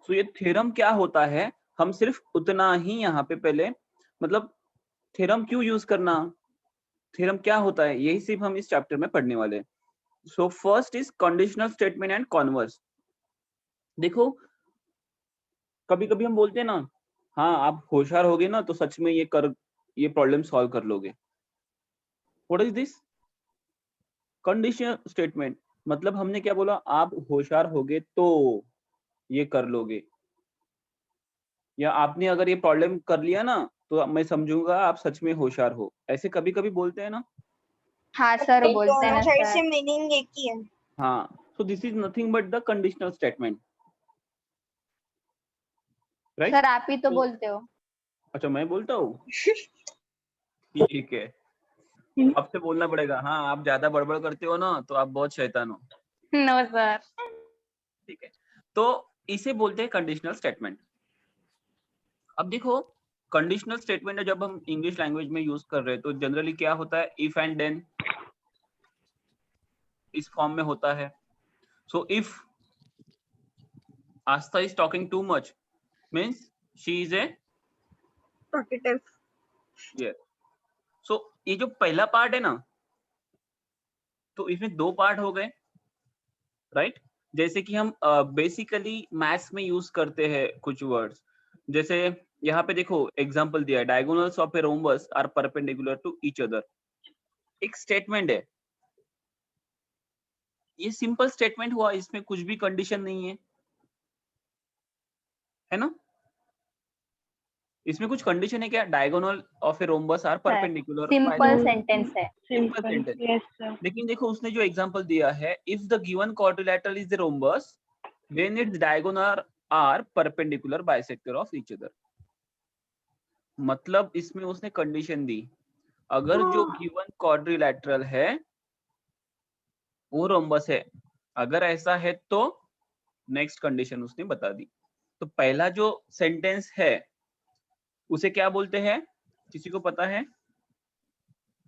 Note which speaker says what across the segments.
Speaker 1: सो ये थ्योरम क्या होता है, हम सिर्फ उतना ही यहाँ पे पहले मतलब थ्योरम क्यों यूज करना, थ्योरम क्या होता है, यही सिर्फ हम इस चैप्टर में पढ़ने वाले हैं। So first is conditional statement and converse. देखो कभी कभी हम बोलते हैं ना, हाँ आप होशियार होगे ना तो सच में ये प्रॉब्लम सॉल्व कर लोगे। What is this conditional statement, मतलब हमने क्या बोला, आप होशियार होगे तो ये कर लोगे, या आपने अगर ये प्रॉब्लम कर लिया ना तो मैं समझूंगा आप सच में होशियार हो, ऐसे कभी कभी बोलते हैं ना।
Speaker 2: हाँ सर बोलते हैं
Speaker 3: दोनों
Speaker 2: ना
Speaker 3: साइड
Speaker 2: सर।
Speaker 3: से मीनिंग एक ही है।
Speaker 1: हाँ, so this is nothing but the conditional statement, right.
Speaker 2: Sir आप ही तो बोलते हो।
Speaker 1: अच्छा मैं बोलता हूँ, ठीक है, आपसे बोलना पड़ेगा। हाँ आप ज्यादा बड़बड़ करते हो ना तो आप बहुत शैतान हो,
Speaker 2: नो सर।
Speaker 1: ठीक है। तो इसे बोलते हैं कंडीशनल स्टेटमेंट। अब देखो कंडीशनल स्टेटमेंट है जब हम इंग्लिश लैंग्वेज में यूज कर रहे हैं तो जनरली क्या होता है, इफ एंड देन इस फॉर्म में होता है। So if Aastha is talking too much means she is a
Speaker 3: talkative.
Speaker 1: Yes. So ये जो पहला पार्ट है ना, तो इसमें दो पार्ट हो गए, राइट। जैसे कि हम बेसिकली मैथ्स में यूज करते हैं कुछ वर्ड्स, जैसे यहाँ पे देखो एग्जांपल दिया है, diagonals of a rhombus are perpendicular to each other. एक स्टेटमेंट है, ये सिंपल स्टेटमेंट हुआ, इसमें कुछ भी कंडीशन नहीं है ना। इसमें कुछ कंडीशन है क्या, diagonal of a rhombus are perpendicular,
Speaker 2: simple sentence है।
Speaker 1: Simple sentence.
Speaker 3: Yes sir.
Speaker 1: लेकिन देखो उसने जो एग्जांपल दिया है, if the given quadrilateral is the rhombus when its diagonal are perpendicular bisector of each other. मतलब इसमें उसने कंडीशन दी, अगर जो गिवन क्वाड्रिलेटरल है वो रोम्बस है, अगर ऐसा है तो नेक्स्ट कंडीशन उसने बता दी। तो पहला जो सेंटेंस है उसे क्या बोलते हैं, किसी को पता है?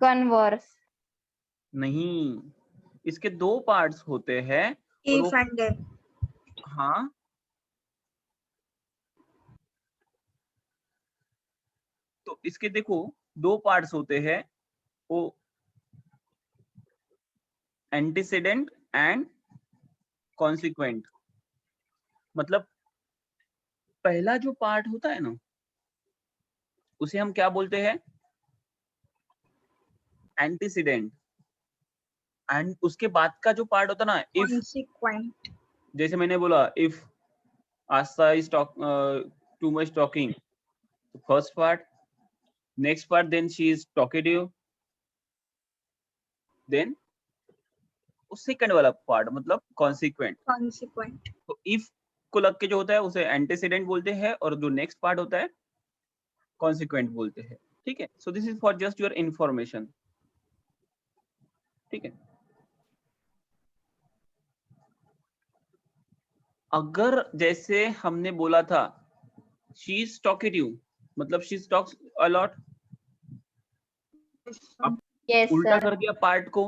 Speaker 2: कन्वर्स।
Speaker 1: नहीं, इसके दो पार्ट्स होते हैं और वो
Speaker 3: इफ एंड देन।
Speaker 1: हाँ तो इसके देखो दो पार्ट्स होते हैं, वो एंटीसीडेंट एंड कॉन्सिक्वेंट। मतलब पहला जो पार्ट होता है ना उसे हम क्या बोलते हैं, एंटीसीडेंट। एंड उसके बाद का जो पार्ट होता है ना, इफ,
Speaker 3: कॉन्सिक्वेंट।
Speaker 1: जैसे मैंने बोला if Aastha is too much talking, first part, next part then she is talkative, then second वाला पार्ट मतलब कॉन्सिक्वेंट।
Speaker 3: कॉन्सिक्वेंट।
Speaker 1: तो इफ को लग के जो होता है उसे एंटीसीडेंट बोलते हैं और जो नेक्स्ट पार्ट होता है कॉन्सिक्वेंट बोलते हैं, ठीक है। So this is for just your information, ठीक है। अगर जैसे हमने बोला था शी इज टॉकेटिव, मतलब शी टॉक्स अ लॉट, अब
Speaker 2: यस
Speaker 1: उल्टा
Speaker 2: सर।
Speaker 1: कर दिया पार्ट को,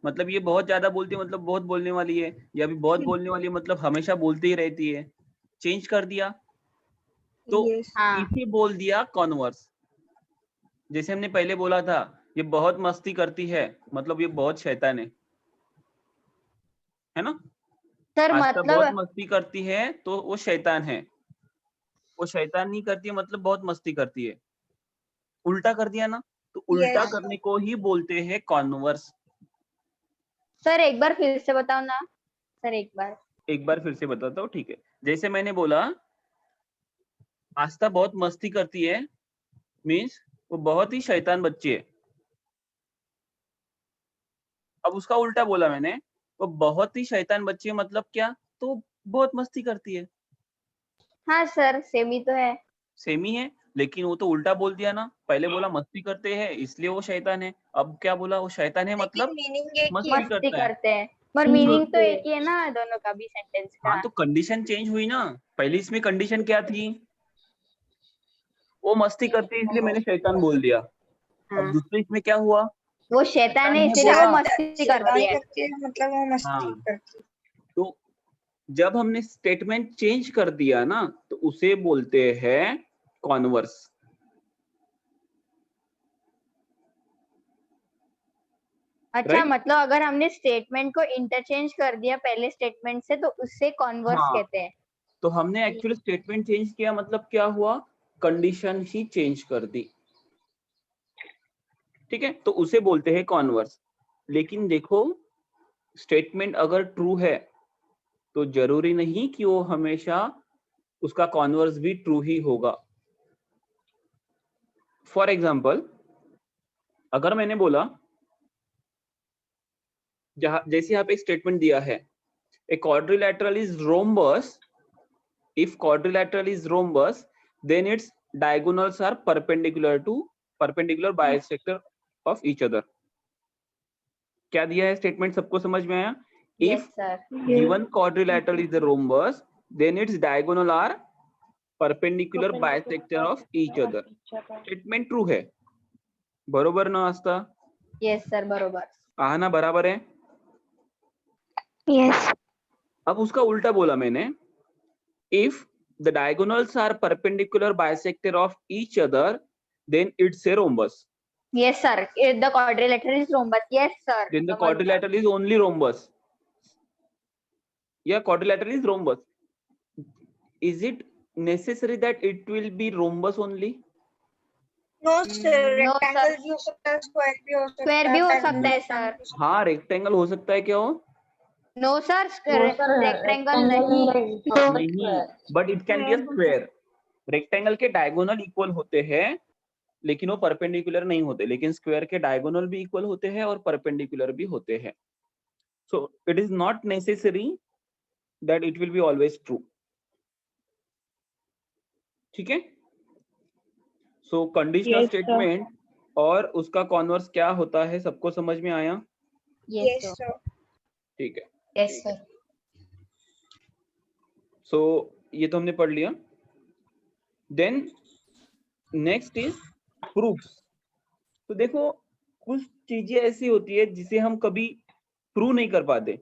Speaker 1: मतलब ये बहुत ज्यादा बोलती है मतलब बहुत बोलने वाली है, या भी बहुत बोलने वाली है मतलब हमेशा बोलती ही रहती है, चेंज कर दिया तो
Speaker 3: यस।
Speaker 2: हाँ
Speaker 1: इसे बोल दिया कॉन्वर्स। जैसे हमने पहले बोला था ये बहुत मस्ती करती है, मतलब ये बहुत शैतान है ना।
Speaker 2: सर
Speaker 1: आस्था बहुत
Speaker 2: मतलब
Speaker 1: मस्ती करती है तो वो शैतान है, वो शैतान नहीं करती है मतलब बहुत मस्ती करती है, उल्टा कर दिया ना, तो उल्टा
Speaker 3: यस।
Speaker 1: करने को ही बोलते हैं कॉन्वर्स।
Speaker 2: सर एक बार फिर से बताओ ना सर, एक बार।
Speaker 1: एक बार फिर से बताता हूँ, ठीक है। जैसे मैंने बोला आस्था बहुत मस्ती करती है मीन्स वो बहुत ही शैतान बच्ची है। अब उसका उल्टा बोला मैंने, वो बहुत ही शैतान बच्ची है मतलब क्या, तो बहुत मस्ती करती है,
Speaker 2: हाँ सर सेम ही तो है।
Speaker 1: सेम ही है। लेकिन वो तो उल्टा बोल दिया ना, पहले बोला मस्ती करते हैं इसलिए वो शैतान है, अब क्या बोला वो शैतान है
Speaker 3: लेकिन
Speaker 1: मतलब
Speaker 3: मीनिंग एक ही है।
Speaker 1: मस्ती
Speaker 2: मस्ती
Speaker 1: करता है।
Speaker 2: करते हैं पर मीनिंग तो एक ही है ना दोनों का भी सेंटेंस
Speaker 1: हाँ
Speaker 2: का।
Speaker 1: तो कंडीशन चेंज हुई ना, पहले इसमें कंडीशन क्या थी, वो मस्ती करती है इसलिए मैंने शैतान बोल दिया। अब
Speaker 2: हाँ
Speaker 1: दूसरे इसमें क्या हुआ,
Speaker 2: वो शैतान
Speaker 1: शैतान
Speaker 2: है
Speaker 1: है
Speaker 2: इसीलिए वो
Speaker 1: बोला।
Speaker 2: मस्ती करती
Speaker 3: शैतानी
Speaker 2: है।
Speaker 3: करती है मतलब वो मस्ती
Speaker 1: हाँ
Speaker 3: करती है।
Speaker 1: तो जब हमने स्टेटमेंट चेंज कर दिया ना तो उसे बोलते हैं कॉन्वर्स।
Speaker 2: अच्छा
Speaker 1: Right?
Speaker 2: मतलब अगर हमने स्टेटमेंट को इंटरचेंज कर दिया पहले स्टेटमेंट से तो उससे कॉन्वर्स
Speaker 1: हाँ,
Speaker 2: कहते हैं।
Speaker 1: तो हमने एक्चुअली स्टेटमेंट चेंज किया, मतलब क्या हुआ, कंडीशन ही चेंज कर दी। ठीक है, तो उसे बोलते हैं कॉन्वर्स। लेकिन देखो, स्टेटमेंट अगर ट्रू है तो जरूरी नहीं कि वो हमेशा उसका कॉन्वर्स भी ट्रू ही होगा। फॉर एग्जाम्पल, अगर मैंने बोला, जैसे यहाँ पे एक स्टेटमेंट दिया है, a quadrilateral is rhombus, if quadrilateral is rhombus then its diagonals are perpendicular bisector of each other। क्या दिया है स्टेटमेंट, सबको समझ में आया?
Speaker 2: Yes
Speaker 1: if
Speaker 2: sir.
Speaker 1: given quadrilateral is a rhombus then its diagonal are perpendicular bisector of each other। Statement true है, बरोबर ना आस्था?
Speaker 2: यस सर बरोबर।
Speaker 1: आना बराबर है।
Speaker 3: Yes.
Speaker 1: अब उसका उल्टा बोला मैंने, if the diagonals are perpendicular bisector of each other then it's a rhombus।
Speaker 2: Yes sir, if the quadrilateral is rhombus, yes sir।
Speaker 1: Then the quadrilateral is only rhombus। Yeah, quadrilateral is rhombus। Is it necessary that it will be rhombus only?
Speaker 3: No sir,
Speaker 2: No,
Speaker 3: rectangle
Speaker 2: sir.
Speaker 3: भी हो सकता है, square भी हो सकता है,
Speaker 2: Square भी हो सकता है,
Speaker 3: rectangle
Speaker 2: sir।
Speaker 3: भी हो सकता
Speaker 1: हाँ, रेक्टेंगल हो सकता है, क्या हो?
Speaker 2: नो सर, रेक्टेंगल नहीं।
Speaker 1: नहीं, but it can be a square. Rectangle के डायगोनल इक्वल होते हैं लेकिन वो परपेंडिकुलर नहीं होते, लेकिन स्क्वायर के डायगोनल भी इक्वल होते हैं और परपेंडिकुलर भी होते हैं। So it is not necessary that it will be always true. ठीक है, सो कंडीशनल
Speaker 3: Yes, sir.
Speaker 1: स्टेटमेंट और उसका कॉन्वर्स क्या होता है, सबको समझ में आया?
Speaker 3: है। Yes sir.
Speaker 1: ठीक है,
Speaker 2: यस सर।
Speaker 1: सो ये तो हमने पढ़ लिया। Then next is proofs. तो देखो, कुछ चीजें ऐसी होती है जिसे हम कभी प्रूव नहीं कर पाते,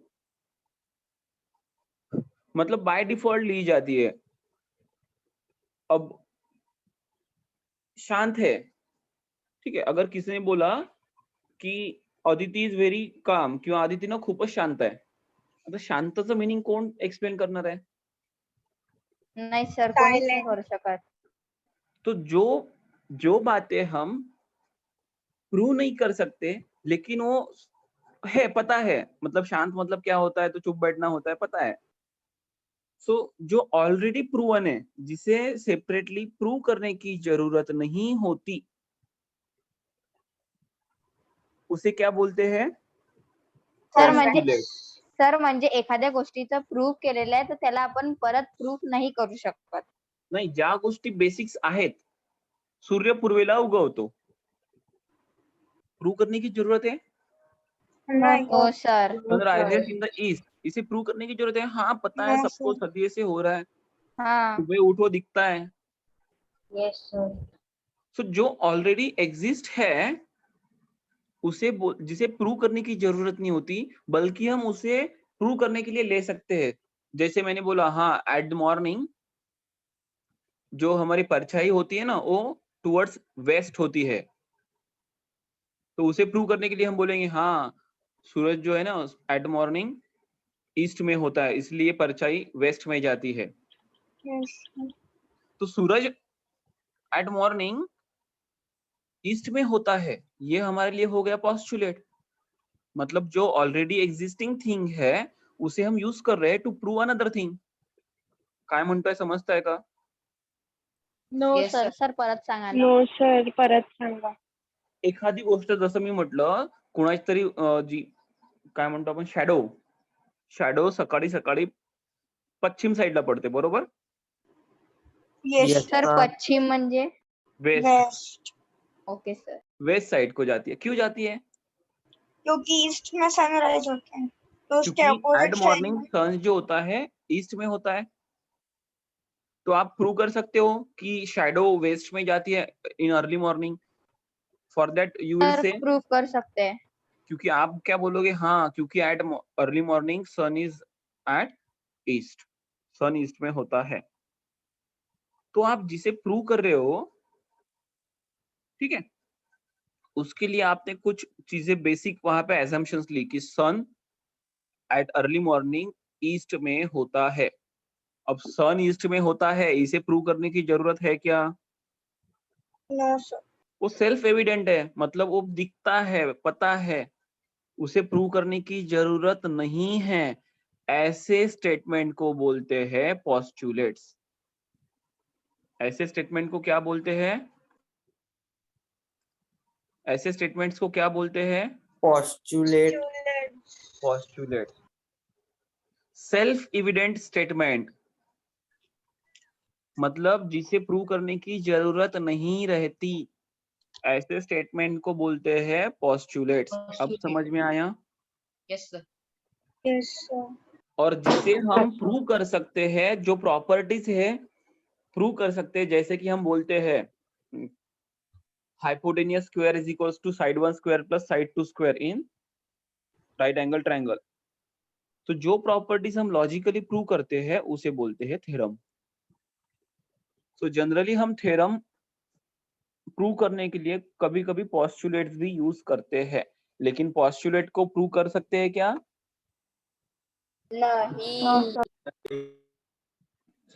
Speaker 1: मतलब बाय डिफॉल्ट ली जाती है। अब शांत है, ठीक है, अगर किसी ने बोला की अदिती इज व्हेरी काम किंवा अदिती ना खूपच शांत आहे, आता शांतचं मीनिंग कोण एक्सप्लेन करणार आहे?
Speaker 2: नहीं सर, कोणीच नाही
Speaker 3: Silent.
Speaker 2: करू शकत।
Speaker 1: तो जो बातें हम प्रूव नहीं कर सकते लेकिन वो है, पता है, मतलब शांत मतलब क्या होता है, तो चुप बैठना होता है, पता है। सो जो ऑलरेडी प्रूवन है, जिसे सेपरेटली प्रूव करने की जरूरत नहीं होती, उसे क्या बोलते हैं?
Speaker 2: सर म्हणजे
Speaker 1: Postulate।
Speaker 2: सर म्हणजे एखाद्या गोष्टीचं प्रूफ केलेलं आहे तर त्याला आपण परत प्रूफ नाही करू शकत।
Speaker 1: नाही, ज्या गोष्टी बेसिक्स आहेत, सूर्य पूर्वेला उगवतो, प्रूव करने की जरूरत है?
Speaker 3: नहीं।
Speaker 2: हो sir.
Speaker 1: Sunrises in the east, इसे प्रूव करने की जरूरत है? हाँ, पता है
Speaker 3: No,
Speaker 1: सबको,
Speaker 3: sir.
Speaker 1: सदियों से हो रहा है,
Speaker 2: हाँ।
Speaker 1: सुबह उठो दिखता है।
Speaker 2: Yes sir.
Speaker 1: सो जो ऑलरेडी एग्जिस्ट है उसे जिसे प्रूव करने की जरूरत नहीं होती, बल्कि हम उसे प्रूव करने के लिए ले सकते हैं। जैसे मैंने बोला, हाँ, एट द मॉर्निंग जो हमारी परछाई होती है ना, वो टुवर्ड्स वेस्ट होती है, तो उसे प्रूव करने के लिए हम बोलेंगे, हाँ, सूरज जो है ना एट मॉर्निंग ईस्ट में होता है, इसलिए परछाई वेस्ट में जाती है।
Speaker 3: Yes, sir.
Speaker 1: तो सूरज एट मॉर्निंग ईस्ट में होता है, ये हमारे लिए हो गया पॉस्टुलेट। मतलब जो ऑलरेडी एग्जिस्टिंग थिंग है उसे हम यूज कर रहे हैं टू प्रूव अनदर थिंग। काय म्हणतोय, समजताय का?
Speaker 3: No,
Speaker 2: yes sir. सर परत सांगा ना।
Speaker 3: No, sir. परत सांगा.
Speaker 1: एखादी गोष्ट जसं मी म्हटलं, कुणाची तरी जी काय म्हणतो आपण, शॅडो सकाळी सकाळी पश्चिम साइडला पडते, बरोबर?
Speaker 3: Yes,
Speaker 2: sir
Speaker 3: sir.
Speaker 2: पश्चिम म्हणजे?
Speaker 1: West,
Speaker 3: West.
Speaker 2: Okay sir.
Speaker 1: West side को जाती है। क्यों जाती है?
Speaker 3: क्योंकि ईस्ट में सनराइज होता है, तो उसके
Speaker 1: क्योंकि एट
Speaker 3: अपोजिट साइड
Speaker 1: मॉर्निंग
Speaker 3: में।
Speaker 1: सन जो होता है ईस्ट में होता है। तो आप प्रूव कर सकते हो कि शैडो वेस्ट में जाती है in early morning. For that you will
Speaker 2: sir
Speaker 1: से,
Speaker 2: प्रूफ कर सकते हैं।
Speaker 1: क्योंकि आप क्या बोलोगे, हाँ, क्योंकि at early morning sun is at east, sun east में होता है। तो आप जिसे प्रूव कर रहे हो, ठीक है, उसके लिए आपने कुछ चीजें बेसिक वहां पे एजम्पशंस ली कि सन एट अर्ली मॉर्निंग ईस्ट में होता है। अब सन ईस्ट में होता है, इसे प्रूव करने की जरूरत है क्या?
Speaker 3: No sir.
Speaker 1: वो सेल्फ एविडेंट है, मतलब वो दिखता है, पता है, उसे प्रूव करने की जरूरत नहीं है। ऐसे स्टेटमेंट को बोलते हैं पोस्टुलेट्स। ऐसे स्टेटमेंट को क्या बोलते हैं? ऐसे स्टेटमेंट्स को क्या बोलते हैं?
Speaker 4: postulate,
Speaker 1: postulates. Self evident statement मतलब जिसे प्रूव करने की जरूरत नहीं रहती, ऐसे स्टेटमेंट को बोलते हैं पोस्टुलेट्स। अब समझ में आया?
Speaker 4: yes sir,
Speaker 3: yes sir.
Speaker 1: और जिसे हम प्रूव कर सकते हैं, जो प्रॉपर्टीज है प्रूव कर सकते हैं, जैसे कि हम बोलते हैं hypotenuse square is equals to side one square plus side two square in right angle triangle. तो जो प्रॉपर्टीज हम लॉजिकली प्रूव करते हैं उसे बोलते हैं थ्योरम। सो जनरली हम थ्योरम प्रूव करने के लिए कभी कभी पोस्टुलेट्स भी यूज करते हैं, लेकिन पोस्टुलेट को प्रूव कर सकते हैं क्या?
Speaker 2: नहीं।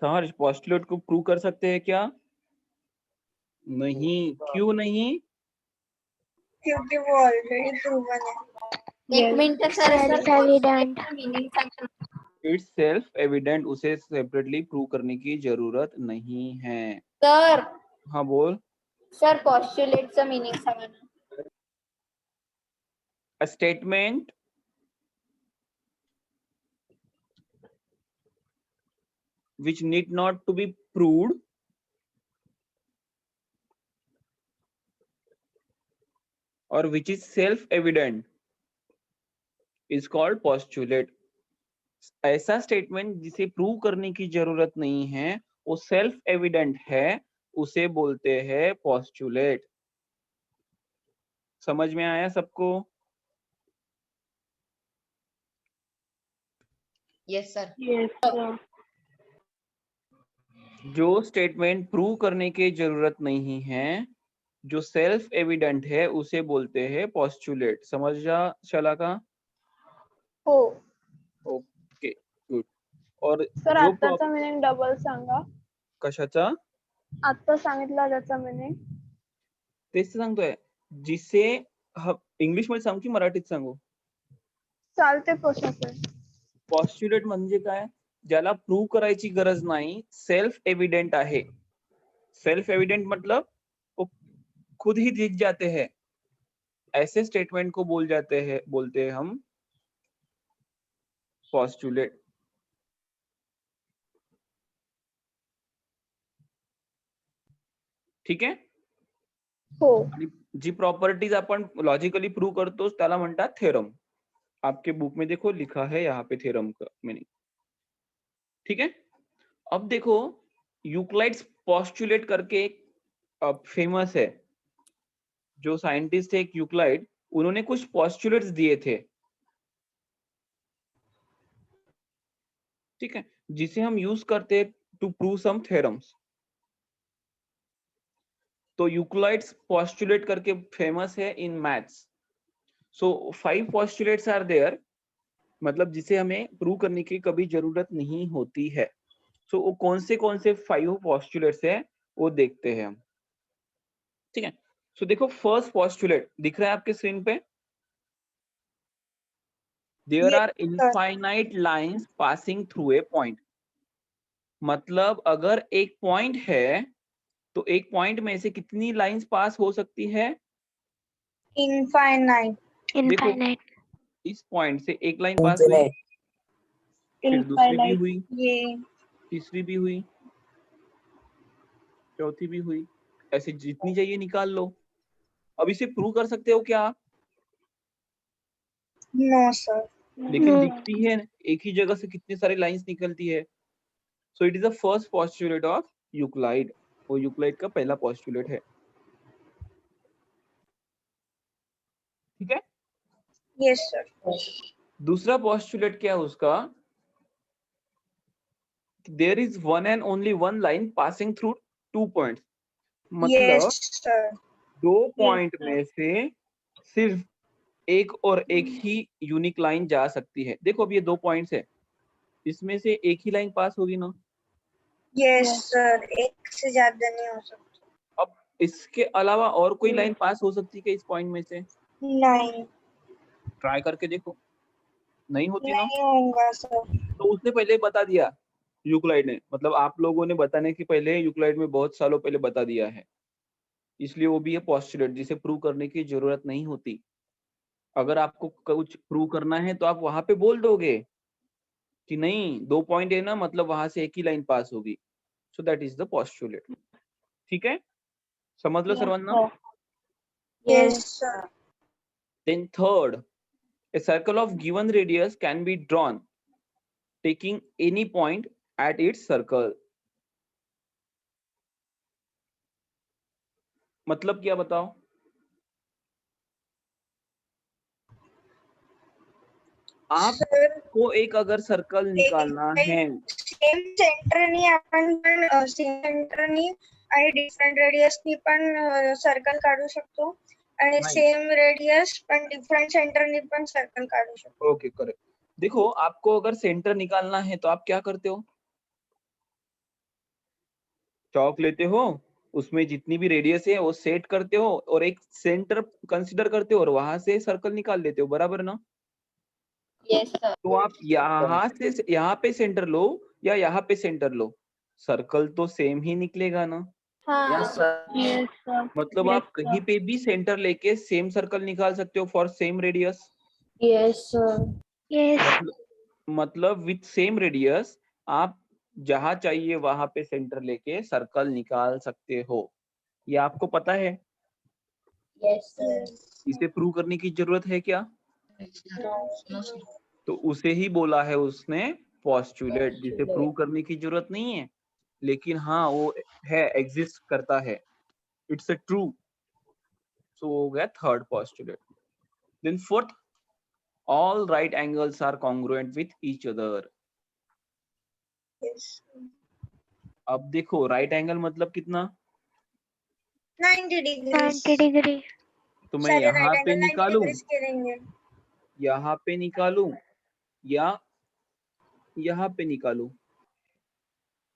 Speaker 1: सहर्ष, पोस्टुलेट को प्रूव कर सकते हैं क्या? नहीं। क्यों नहीं?
Speaker 3: क्योंकि वो ऑलरेडी प्रूवन है।
Speaker 2: एक minute sir,
Speaker 5: Self evident.
Speaker 2: Meaning section.
Speaker 1: It's self evident, उसे सेपरेटली प्रूव करने की जरूरत नहीं है।
Speaker 2: सर,
Speaker 1: हाँ बोल।
Speaker 2: सर पोस्टुलेटचं मीनिंग सांगा ना.
Speaker 1: A statement which need not to be proved or which is self-evident is called postulate. ऐसा स्टेटमेंट जिसे प्रूव करने की जरूरत नहीं है, वो सेल्फ एविडेंट है, उसे बोलते हैं पोस्टुलेट। समझ में आया सबको?
Speaker 4: yes sir,
Speaker 5: Yes, sir.
Speaker 1: जो स्टेटमेंट प्रूव करने की जरूरत नहीं है, जो सेल्फ एविडेंट है, उसे बोलते हैं पोस्टुलेट। समझ जा चला का?
Speaker 2: हो.
Speaker 1: Okay good. और
Speaker 5: सर
Speaker 1: जो
Speaker 5: आत्ताचा मिनिंग डबल सांगा.
Speaker 1: कशाचा?
Speaker 5: आत्ता सांगितला त्याचा मिनिंग.
Speaker 1: तेच तर सांगतोय, जिसे इंग्लिश मध्ये सांगू की मराठीत सांगू?
Speaker 5: चालते कसं पण.
Speaker 1: पॉस्ट्युलेट म्हणजे काय? ज्याला प्रूव्ह करायची गरज नाही, सेल्फ एविडेंट आहे। सेल्फ एविडेंट मतलब वो खुद ही दिख जाते हैं, ऐसे स्टेटमेंट को बोलते हैं हम पॉस्ट्युलेट। ठीक आहे?
Speaker 5: हो.
Speaker 1: आणि जी प्रॉपर्टीज आपण लॉजिकली प्रूव्ह करतो त्याला म्हणतात थ्योरम। आपके बुक में देखो लिखा है यहाँ पे थ्योरम का मीनिंग। ठीक है? अब देखो यूक्लाइड्स पोस्टुलेट करके एक फेमस है, जो साइंटिस्ट है एक यूक्लाइड, उन्होंने कुछ पोस्टुलेट्स दिए थे, ठीक है, जिसे हम यूज करते हैं टू प्रूव सम थ्योरम्स। तो यूक्लाइड्स पोस्टुलेट करके फेमस है in maths. So 5 postulates are there, मतलब जिसे हमें प्रूव करने की कभी जरूरत नहीं होती है। सो वो कौन से 5 पोस्टुलेट्स है वो देखते हैं हम। ठीक है, सो देखो फर्स्ट पोस्टुलेट दिख रहा है आपके स्क्रीन पे, there
Speaker 3: Yes,
Speaker 1: are
Speaker 3: sir.
Speaker 1: Infinite lines passing through a point. मतलब अगर एक पॉइंट है तो एक पॉइंट में से कितनी लाइंस पास हो सकती है?
Speaker 3: Infinite.
Speaker 1: देखो
Speaker 5: Infinite.
Speaker 1: इस पॉइंट से एक लाइन पास हुई, फिर दूसरी भी
Speaker 5: Infinite.
Speaker 1: हुई,
Speaker 3: ये
Speaker 1: तीसरी भी हुई, चौथी भी हुई, ऐसे जितनी चाहिए निकाल लो। अब इसे प्रूव कर सकते हो क्या?
Speaker 3: No sir.
Speaker 1: लेकिन
Speaker 5: No.
Speaker 1: दिखती है एक ही जगह से कितनी सारी लाइंस निकलती है। So it is the first postulate of Euclid. वो यूक्लाइड का पहला पोस्टुलेट है। ठीक है,
Speaker 3: यस सर।
Speaker 1: दूसरा पोस्टुलेट क्या है उसका? there is one and only one line passing through 2 points. मतलब
Speaker 3: Yes, sir.
Speaker 1: दो पॉइंट में से सिर्फ एक और एक ही यूनिक लाइन जा सकती है। देखो अब ये 2 पॉइंट्स है, इसमें से एक ही लाइन पास होगी ना।
Speaker 3: Yes, sir. एक से ज्यादा नहीं हो सकता।
Speaker 1: अब इसके अलावा और कोई लाइन पास हो सकती है इस पॉइंट में से?
Speaker 3: नहीं,
Speaker 1: ट्राई करके देखो, नहीं होती ना।
Speaker 3: नहीं होगा सर।
Speaker 1: तो उसने पहले बता दिया यूक्लाइड ने, मतलब आप लोगों ने बताने के पहले यूक्लाइड में बहुत सालों पहले बता दिया है, इसलिए वो भी है पोस्टुलेट जिसे प्रूव करने की जरूरत नहीं होती। अगर आपको कुछ प्रूव करना है तो आप वहां पे बोल दोगे कि नहीं 2 पॉइंट है ना, मतलब वहां से एक ही लाइन पास होगी, so that is the postulate. ठीक है, समझ लो सर्वन्ना।
Speaker 3: Yes, sir.
Speaker 1: Then third, a circle of given radius can be drawn taking any point at its circle. मतलब क्या बताओ? आपको एक अगर सर्कल निकालना है,
Speaker 3: सेम सेंटरनी आपण पण सेम सेंटरनी आणि डिफरंट रेडियसनी पण सर्कल काढू शकतो आणि
Speaker 1: नाही.
Speaker 3: सेम रेडियस पण डिफरंट सेंटरनी पण सर्कल काढू शकतो।
Speaker 1: Okay correct. देखो आपको अगर सेंटर निकालना है तो आप क्या करते हो? चौक लेते हो, उसमें जितनी भी रेडियस है वो सेट करते हो और एक सेंटर कंसीडर करते हो और वहां से सर्कल निकाल लेते हो, बराबर ना?
Speaker 2: Yes sir.
Speaker 1: तो आप यहाँ से यहाँ पे सेंटर लो या यहाँ पे सेंटर लो, सर्कल तो सेम ही निकलेगा ना।
Speaker 2: हाँ
Speaker 1: मतलब आप कहीं पे भी सेंटर लेके सेम सर्कल निकाल सकते हो for same radius.
Speaker 2: Yes sir.
Speaker 1: मतलब विथ सेम रेडियस आप जहां चाहिए वहां पे सेंटर लेके सर्कल निकाल सकते हो। ये आपको पता है?
Speaker 2: Yes sir.
Speaker 1: इसे प्रूव करने की जरूरत है क्या?
Speaker 4: No, sir.
Speaker 1: तो उसे ही बोला है उसने पोस्टुलेट, जिसे प्रूव करने की जरूरत नहीं है, लेकिन हाँ वो है, एग्जिस्ट करता है, इट्स अ ट्रू। सो हो गया third postulate. Then fourth, all right angles are congruent with each other.
Speaker 3: Yes.
Speaker 1: अब देखो राइट एंगल मतलब कितना?
Speaker 3: 90 डिग्री।
Speaker 1: तो मैं
Speaker 3: सारे
Speaker 1: यहाँ
Speaker 3: राइट
Speaker 1: पे
Speaker 3: एंगल 90
Speaker 1: निकालूं,
Speaker 3: डिग्री के रहेंगे।
Speaker 1: यहाँ पे निकालूं या यहाँ पे निकालूं,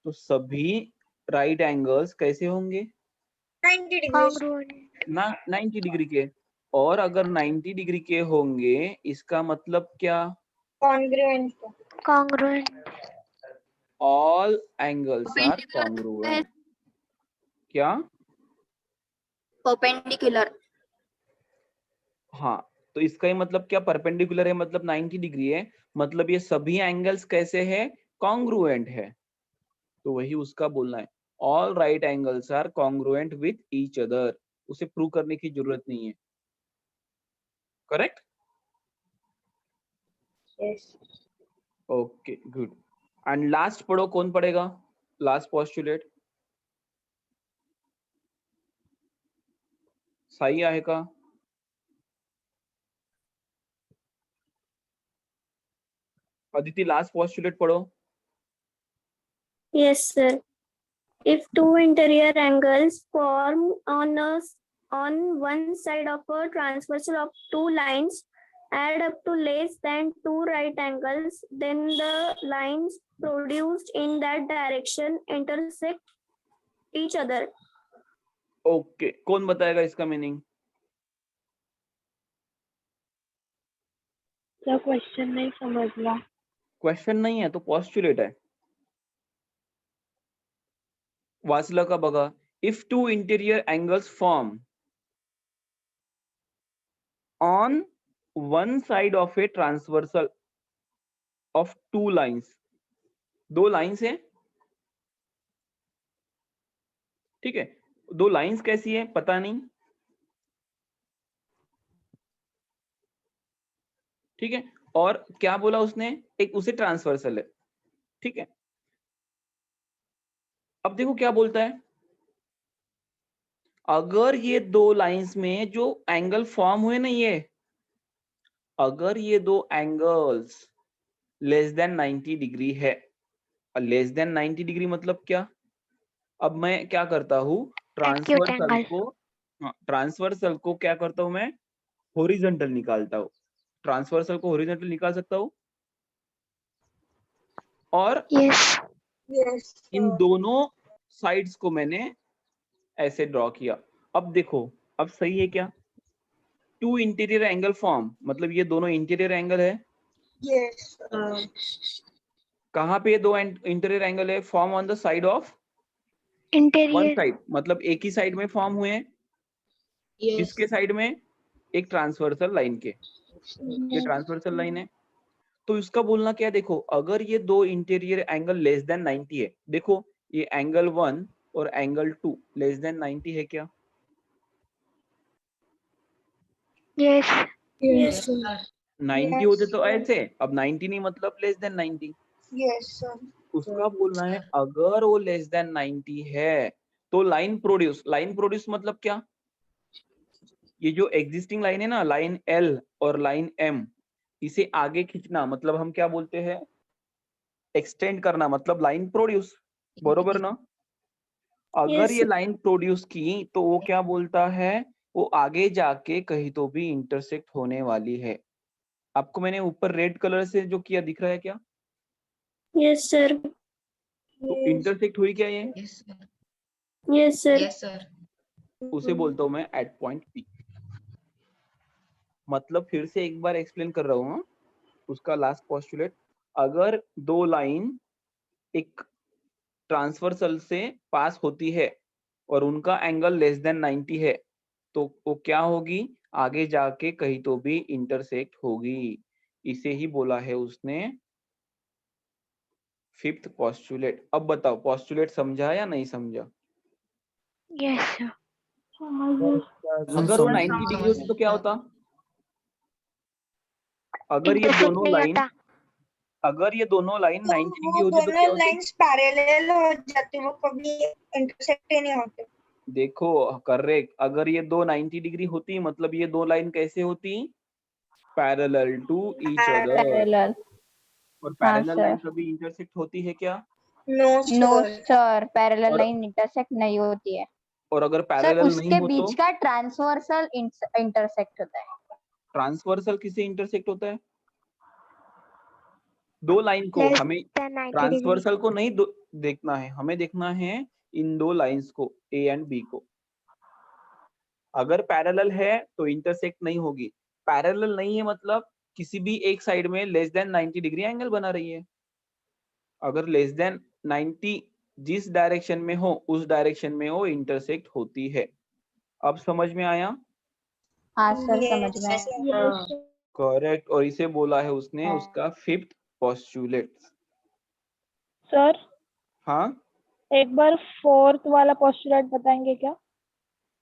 Speaker 1: तो सभी राइट एंगल्स कैसे होंगे?
Speaker 3: 90 डिग्री।
Speaker 1: ना 90 डिग्री के। और अगर 90 डिग्री के होंगे इसका मतलब क्या?
Speaker 3: Congruent.
Speaker 1: All angles are congruent. क्या?
Speaker 2: परपेंडिकुलर।
Speaker 1: हाँ, तो इसका ही मतलब क्या? परपेंडिकुलर है मतलब 90 डिग्री है, मतलब ये सभी एंगल्स कैसे है? कॉन्ग्रुएंट है। तो वही उसका बोलना है, all right angles are congruent with each other. उसे प्रूव करने की जरूरत नहीं है। Correct?
Speaker 2: Yes.
Speaker 1: Okay good. And last पढ़ो, कौन पढ़ेगा लास्ट पोस्टुलेट? साई आहे का? अदिति लास्ट पोस्टुलेट पढ़ो।
Speaker 5: Yes, sir. If two interior angles form on one side of a transversal of two lines add up to less than two right angles, then the lines produced in that direction intersect each other.
Speaker 1: Okay, कौन बताएगा इसका meaning?
Speaker 5: क्या question नहीं समझला।
Speaker 1: Question नहीं है तो postulate है, वाचलं का बघा। If two interior angles form on one side of a transversal of two lines, दो लाइंस है, ठीक है, दो लाइंस कैसी है पता नहीं, ठीक है, और क्या बोला उसने? एक उसे ट्रांसवर्सल है, ठीक है। अब देखो क्या बोलता है, अगर ये दो लाइंस में जो एंगल फॉर्म हुए ना, ये अगर ये दो एंगल्स लेस देन 90 डिग्री है, लेस देन 90 डिग्री मतलब क्या? अब मैं क्या करता हूँ, ट्रांसवर्सल को क्या करता हूँ मैं, हॉरिजॉन्टल निकालता हूँ। ट्रांसवर्सल को हॉरिजॉन्टल निकाल सकता हूँ, और
Speaker 3: Yes,
Speaker 1: इन
Speaker 3: sir.
Speaker 1: दोनों साइड्स को मैंने ऐसे ड्रॉ किया। अब देखो, अब सही है क्या? टू इंटीरियर एंगल फॉर्म, मतलब ये दोनों इंटीरियर एंगल है।
Speaker 3: Yes, sir.
Speaker 1: कहाँ पे ये दो इंटीरियर एंगल है? Form on the side of one side, मतलब एक ही साइड में फॉर्म हुए हैं। किसके साइड में? एक ट्रांसवर्सल लाइन के। ये ट्रांसवर्सल लाइन है, तो इसका बोलना क्या है? देखो, अगर ये दो इंटीरियर एंगल लेस देन 90 है, देखो ये एंगल 1 और एंगल 2 लेस देन 90 है क्या?
Speaker 3: Yes,
Speaker 4: Yes,
Speaker 3: sir.
Speaker 4: sir.
Speaker 1: 90 होते तो ऐसे, अब 90 नहीं मतलब लेस देन 90।
Speaker 3: Yes, sir.
Speaker 1: उसका बोलना है अगर वो लेस देन 90 है तो लाइन प्रोड्यूस मतलब क्या? ये जो एग्जिस्टिंग लाइन है ना, लाइन एल और लाइन एम, इसे आगे खींचना मतलब हम क्या बोलते हैं? एक्सटेंड करना, मतलब लाइन प्रोड्यूस, बरोबर ना? अगर
Speaker 5: Yes,
Speaker 1: ये लाइन प्रोड्यूस की तो वो क्या बोलता है? वो आगे जाके कहीं तो भी इंटरसेक्ट होने वाली है। आपको मैंने ऊपर रेड कलर से जो किया दिख रहा है क्या?
Speaker 5: yes, sir.
Speaker 1: तो इंटरसेक्ट हुई क्या ये?
Speaker 4: Yes, sir.
Speaker 5: Yes, sir.
Speaker 4: Yes, sir.
Speaker 1: उसे बोलता हूं मैं एट पॉइंट पी। मतलब फिर से एक बार एक्सप्लेन कर रहा हूँ उसका लास्ट पोस्टुलेट। अगर दो लाइन एक ट्रांसवर्सल से पास होती है और उनका एंगल लेस देन 90 है, तो वो क्या होगी? आगे जाके कहीं तो भी इंटरसेक्ट होगी। इसे ही बोला है उसने फिफ्थ पोस्टुलेट। अब बताओ, पोस्टुलेट समझा या नहीं समझा?
Speaker 3: Yes, sir.
Speaker 1: अगर वो 90 डिग्री होती तो क्या होता? अगर ये दोनों लाइन अगर ये दोनों लाइन
Speaker 3: तो
Speaker 1: 90 डिग्री
Speaker 3: वो
Speaker 1: होती तो
Speaker 3: दोनों
Speaker 1: क्या होती?
Speaker 3: लाइंस पैरेलल हो जाती, वो कभी इंटरसेक्ट ही नहीं होते.
Speaker 1: देखो, करेक्ट। अगर ये दो 90 डिग्री होती मतलब ये दो लाइन कैसे होती? Parallel to each other.
Speaker 2: Parallel.
Speaker 1: और
Speaker 2: हाँ
Speaker 1: पैरेलल
Speaker 2: सर।
Speaker 1: लाइन कभी इंटरसेक्ट होती है क्या?
Speaker 3: No
Speaker 2: no
Speaker 3: sir.
Speaker 2: Sir, parallel
Speaker 1: और
Speaker 2: लाइन इंटरसेक्ट नहीं होती है
Speaker 1: और अगर
Speaker 2: सर,
Speaker 1: पैरेलल नहीं
Speaker 2: उसके
Speaker 1: हो तो?
Speaker 2: बीच का ट्रांसवर्सल इंटरसेक्ट होता है।
Speaker 1: ट्रांसवर्सल किसे इंटरसेक्ट होता है? दो लाइन को हमें ट्रांसवर्सल को नहीं देखना है, हमें देखना है इन दो लाइंस को, ए एंड बी को। अगर पैरेलल है तो इंटरसेक्ट नहीं होगी। पैरेलल नहीं है मतलब किसी भी एक साइड में लेस देन 90 डिग्री एंगल बना रही है। अगर लेस देन 90 जिस डायरेक्शन में हो उस डायरेक्शन में वो इंटरसेक्ट होती है। अब समझ में आया?
Speaker 2: हाँ सर, समझ में
Speaker 3: Yes,
Speaker 2: आया।
Speaker 3: sir.
Speaker 1: करेक्ट। और इसे बोला है उसने उसका फिफ्थ पोस्टुलेट।
Speaker 6: सर
Speaker 1: हाँ,
Speaker 6: एक बार फोर्थ वाला पोस्टुलेट बताएंगे क्या?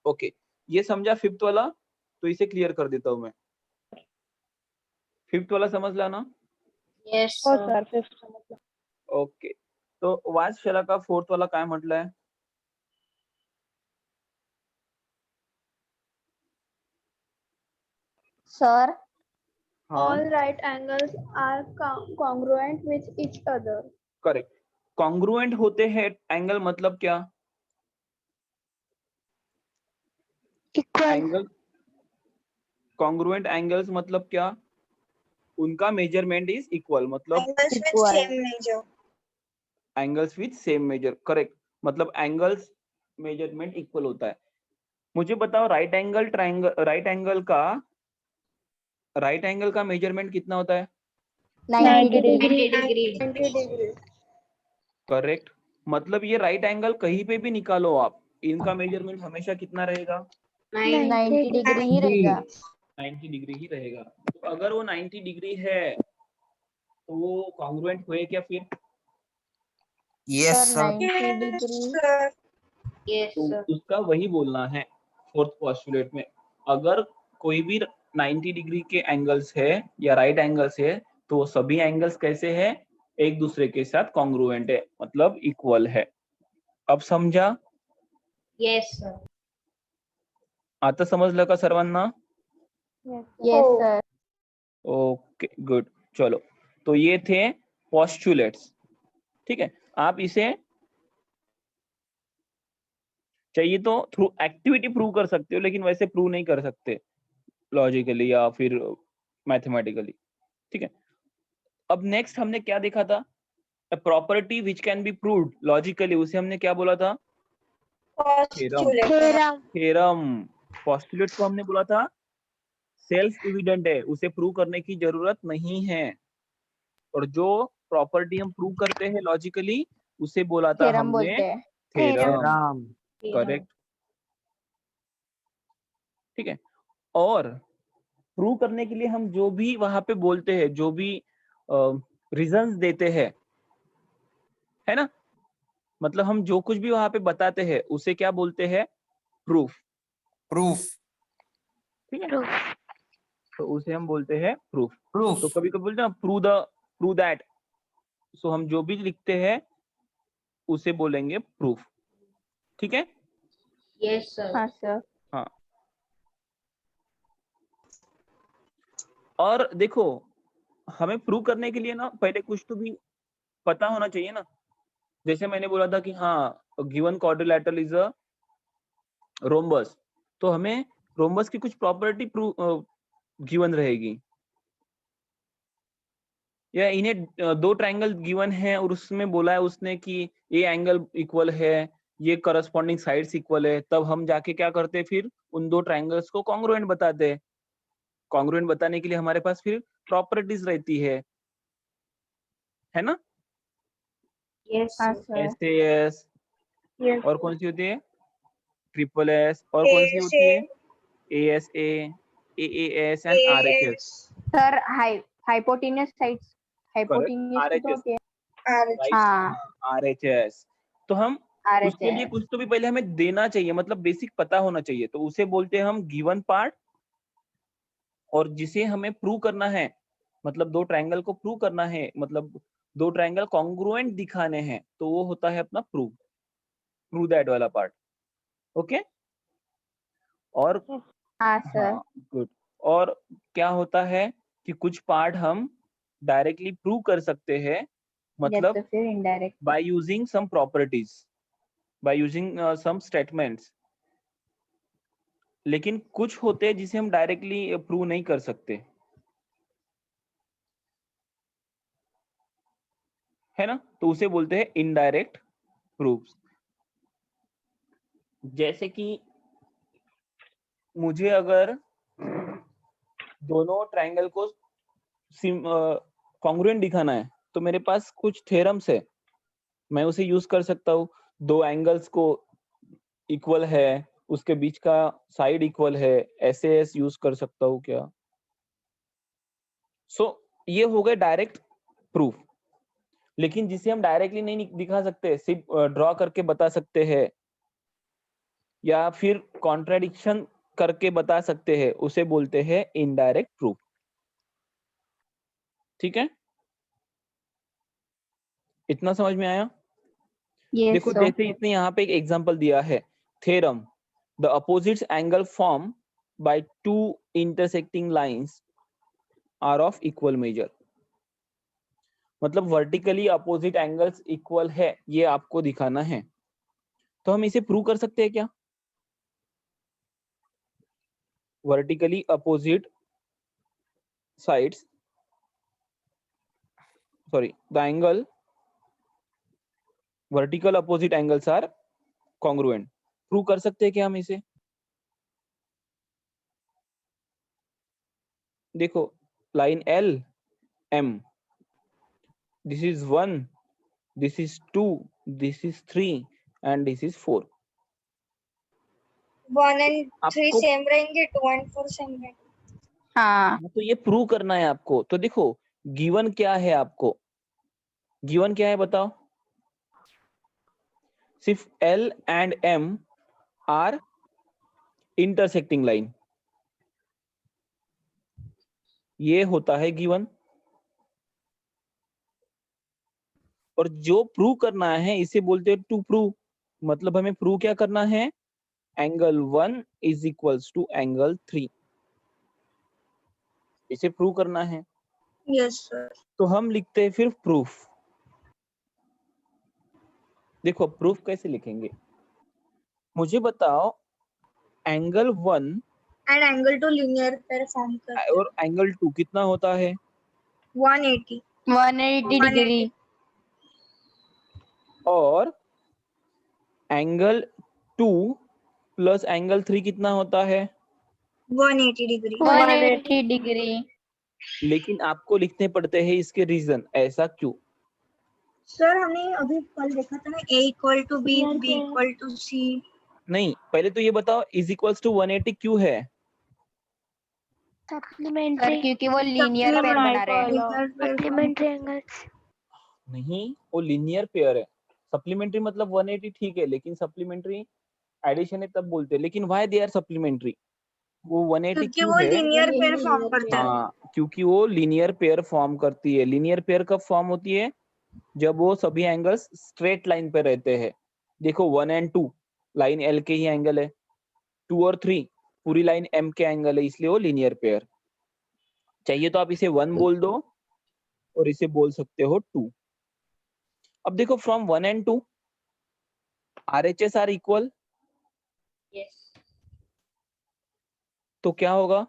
Speaker 1: ओके। ये समझा फिफ्थ वाला, तो इसे क्लियर कर देता हूं मैं। फिफ्थ वाला समझ लाना।
Speaker 4: Yes,
Speaker 6: हो
Speaker 4: sir.
Speaker 6: सर फिफ्थ समझ.
Speaker 1: ओके, तो वाचशाला का फोर्थ वाला काय म्हटलंय?
Speaker 2: सर,
Speaker 1: हाँ,
Speaker 5: All right angles are congruent with each other.
Speaker 1: Correct. Congruent होते हैं एंगल मतलब क्या? एंगल कॉन्ग्रुएंट एंगल्स मतलब क्या? उनका मेजरमेंट इज इक्वल, मतलब
Speaker 3: Angles with
Speaker 2: Equal.
Speaker 3: same measure.
Speaker 1: Angles with same measure. Correct, मतलब एंगल्स मेजरमेंट इक्वल होता है। मुझे बताओ, राइट एंगल का मेजरमेंट कितना होता है?
Speaker 2: 90 डिग्री।
Speaker 3: 90 degree.
Speaker 1: करेक्ट, मतलब ये राइट एंगल कहीं पे भी निकालो आप, इनका मेजरमेंट हमेशा कितना रहेगा?
Speaker 2: 90 डिग्री ही रहेगा।
Speaker 1: 90 डिग्री ही रहेगा। तो अगर वो 90 डिग्री है तो वो कॉन्ग्रुएंट हुए क्या फिर?
Speaker 2: Sir 90
Speaker 3: Yes,
Speaker 2: degree.
Speaker 3: sir.
Speaker 4: Yes,
Speaker 1: तो
Speaker 4: sir.
Speaker 1: उसका वही बोलना है फोर्थ पोस्टुलेट में। अगर कोई भी 90 डिग्री के एंगल्स है या राइट एंगल्स है तो वो सभी एंगल्स कैसे है? एक दूसरे के साथ कॉन्ग्रुएंट है, मतलब इक्वल है। अब समझा?
Speaker 4: Yes, sir.
Speaker 1: आता समजलं का सर्वांना?
Speaker 2: Yes sir.
Speaker 1: Okay, good. चलो, तो ये थे पोस्टुलेट्स, ठीक है, आप इसे चाहिए तो थ्रू एक्टिविटी प्रूव कर सकते हो, लेकिन वैसे प्रूव नहीं कर सकते लॉजिकली या फिर मैथमेटिकली। ठीक है, अब नेक्स्ट हमने क्या देखा था? A property which can be proved logically, उसे हमने क्या बोला था?
Speaker 3: postulate.
Speaker 1: थ्योरम। पोस्टुलेट को हमने बोला था सेल्फ एविडेंट है, उसे प्रूव करने की जरूरत नहीं है। और जो प्रॉपर्टी हम प्रूव करते हैं लॉजिकली, उसे बोला था
Speaker 2: थ्योरम
Speaker 1: हमने
Speaker 2: बोलते हैं।
Speaker 1: थ्योरम। करेक्ट, ठीक है। और प्रूव करने के लिए हम जो भी वहां पे बोलते हैं, जो भी रीजंस देते हैं, है ना, मतलब हम जो कुछ भी वहां पे बताते हैं उसे क्या बोलते हैं? प्रूफ।
Speaker 7: प्रूफ
Speaker 1: ठीक है, तो उसे हम बोलते हैं प्रूफ।
Speaker 7: प्रूफ
Speaker 1: तो कभी कभी बोलते हैं प्रूव दैट, सो हम जो भी लिखते हैं उसे बोलेंगे प्रूफ। ठीक है,
Speaker 4: Yes, sir.
Speaker 2: हाँ सर।
Speaker 1: हाँ। और देखो, हमें प्रूव करने के लिए ना पहले कुछ तो भी पता होना चाहिए ना। जैसे मैंने बोला था कि हाँ, given quadrilateral is a rhombus, तो हमें रोम्बस की कुछ प्रॉपर्टी प्रूव गिवन रहेगी। या इन्हें दो ट्रायंगल गिवन है और उसमें बोला है उसने कि ये एंगल इक्वल है, ये करस्पॉन्डिंग साइड्स इक्वल है, तब हम जाके क्या करते हैं, फिर उन दो ट्रायंगल्स को कॉन्ग्रुएंट बताते हैं। कॉन्ग्रुएंट बताने के लिए हमारे पास फिर प्रॉपर्टीज रहती है ना?
Speaker 4: Yes,
Speaker 2: हाँ
Speaker 4: sir.
Speaker 2: सर।
Speaker 1: SAS,
Speaker 6: Yes.
Speaker 1: और कौन सी होती है? ट्रिपल एस, और कौन सी होती है? ASA, AAS and RHS।
Speaker 2: Sir hypotenuse sides, hypotenuse भी तो
Speaker 1: RHS,
Speaker 2: होती है।
Speaker 1: राइट,
Speaker 2: हाँ,
Speaker 1: RHS। तो हम उसके लिए
Speaker 2: RHS।
Speaker 1: कुछ तो भी पहले हमें देना चाहिए, मतलब बेसिक पता होना चाहिए, तो उसे बोलते हैं हम गिवन पार्ट। और जिसे हमें प्रूव करना है, मतलब दो ट्रायंगल को प्रूव करना है, मतलब दो ट्रायंगल कॉन्ग्रुएंट दिखाने हैं, तो वो होता है अपना प्रूव दैट वाला पार्ट। ओके, और
Speaker 2: हाँ सर।
Speaker 1: हाँ, गुड। और क्या होता है कि कुछ पार्ट हम डायरेक्टली प्रूव कर सकते हैं,
Speaker 2: या
Speaker 1: मतलब
Speaker 2: तो फिर indirect.
Speaker 1: by using some properties, by using some statements। लेकिन कुछ होते हैं जिसे हम डायरेक्टली प्रूव नहीं कर सकते, है ना, तो उसे बोलते हैं इनडायरेक्ट प्रूफ्स। जैसे कि मुझे अगर दोनों ट्रायंगल को कॉन्ग्रुएंट दिखाना है, तो मेरे पास कुछ थ्योरम्स है, मैं उसे यूज कर सकता हूँ। दो एंगल्स को इक्वल है, उसके बीच का साइड इक्वल है, SAS यूज कर सकता हूँ क्या? सो ये हो गए डायरेक्ट प्रूफ। लेकिन जिसे हम डायरेक्टली नहीं दिखा सकते, सिर्फ ड्रॉ करके बता सकते हैं या फिर कॉन्ट्राडिक्शन करके बता सकते हैं, उसे बोलते हैं इनडायरेक्ट प्रूफ। ठीक है, इतना समझ में आया?
Speaker 2: यस
Speaker 1: देखो,
Speaker 2: सर।
Speaker 1: जैसे इसने यहाँ पे एक एग्जांपल दिया है, theorem, the opposites angle form by two intersecting lines are of equal measure. मतलब वर्टिकली अपोजिट एंगल्स इक्वल है, ये आपको दिखाना है। तो हम इसे प्रूव कर सकते हैं क्या? Vertically opposite sides, sorry, the angle vertical opposite angles are congruent. Prove कर सकते हैं क्या हम इसे? देखो, line LM, this is 1, this is 2, this is 3 and this is 4।
Speaker 3: 1 and 3
Speaker 1: आपको
Speaker 3: सेम रहेंगे, 2 and 4 सेम रहेंगे।
Speaker 2: हाँ
Speaker 1: तो ये प्रूव करना है आपको। तो देखो, गिवन क्या है आपको? गिवन क्या है बताओ? सिर्फ L and M are intersecting line, ये होता है गिवन। और जो प्रूव करना है इसे बोलते हैं टू प्रूव। मतलब हमें प्रूव क्या करना है? Angle 1 is equals to angle 3, इसे प्रूव करना है।
Speaker 3: Yes sir.
Speaker 1: तो हम लिखते हैं फिर प्रूफ। देखो प्रूफ कैसे लिखेंगे, मुझे बताओ angle 1
Speaker 3: and angle two linear pair form करते
Speaker 1: और एंगल 2 कितना होता है?
Speaker 3: 180
Speaker 2: 180 डिग्री।
Speaker 1: और एंगल 2 प्लस एंगल 3 कितना होता है?
Speaker 3: 180 डिग्री।
Speaker 2: 180 डिग्री।
Speaker 1: लेकिन आपको लिखने पड़ते हैं इसके रीजन, ऐसा क्यों?
Speaker 3: सर हमने अभी कल देखा था ना, A इक्वल टू बी,
Speaker 5: यार
Speaker 3: बी
Speaker 5: क्या है?
Speaker 3: इक्वल टू सी।
Speaker 1: नहीं, पहले तो ये बताओ इज इक्वल्स टू 180 क्यों है?
Speaker 2: सर
Speaker 5: सप्लीमेंट्री
Speaker 2: क्योंकि वो लीनियर पेयर बना रहे हैं।
Speaker 5: Supplementary angles.
Speaker 1: नहीं, वो लीनियर पेयर है। सप्लीमेंट्री मतलब 180 ठीक है, लेकिन सप्लीमेंट्री एडिशन है तब बोलते हैं, लेकिन व्हाई दे आर सप्लीमेंट्री? वो 180
Speaker 3: क्योंकि
Speaker 1: क्यों
Speaker 3: वो
Speaker 1: है?
Speaker 3: लीनियर पेयर फॉर्म करते हैं।
Speaker 1: हाँ, क्योंकि वो लीनियर पेयर फॉर्म करती है। लीनियर पेयर कब फॉर्म होती है? जब वो सभी एंगल्स स्ट्रेट लाइन पे रहते हैं। देखो 1 और 2 लाइन एल के ही एंगल है, 2 और 3 पूरी लाइन एम के एंगल है, इसलिए वो लीनियर पेयर। चाहिए तो आप इसे 1 बोल दो और इसे बोल सकते हो 2। अब देखो फ्रॉम 1 और 2 RHS आर इक्वल,
Speaker 4: Yes.
Speaker 1: तो क्या होगा?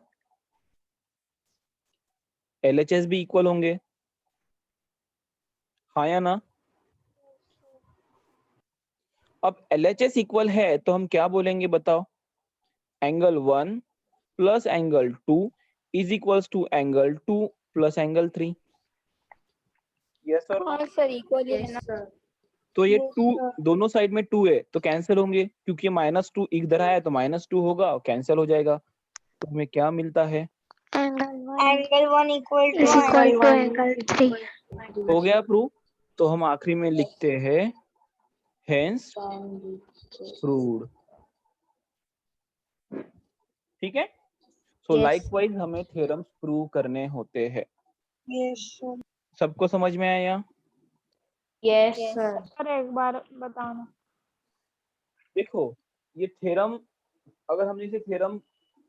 Speaker 1: LHS भी इक्वल होंगे, हाँ या ना? अब LHS इक्वल है तो हम क्या बोलेंगे बताओ? Angle 1 plus angle 2 is equals to angle 2 plus angle 3। Yes और नो?
Speaker 2: हाँ सर इक्वल ही है
Speaker 4: Yes,
Speaker 2: ना।
Speaker 4: sir.
Speaker 1: तो ये
Speaker 3: Yes,
Speaker 1: 2
Speaker 3: sir.
Speaker 1: दोनों साइड में 2 है तो कैंसिल होंगे, क्योंकि -2 इधर आया तो -2 होगा और कैंसिल हो जाएगा। तो हमें क्या मिलता है?
Speaker 3: Angle 1 equal
Speaker 5: is
Speaker 3: to
Speaker 5: equal to
Speaker 3: angle
Speaker 5: angle 3.
Speaker 1: हो गया प्रूफ। तो हम आखिरी में लिखते हैं हेंस प्रूव्ड। ठीक है, सो
Speaker 4: Yes.
Speaker 1: लाइकवाइज हमें थ्योरम्स प्रूव करने होते हैं।
Speaker 3: Yes sir.
Speaker 1: सबको समझ में आया?
Speaker 4: Yes, sir.
Speaker 6: सर एक बार बताना।
Speaker 1: देखो ये थ्योरम, अगर हमने इसे थ्योरम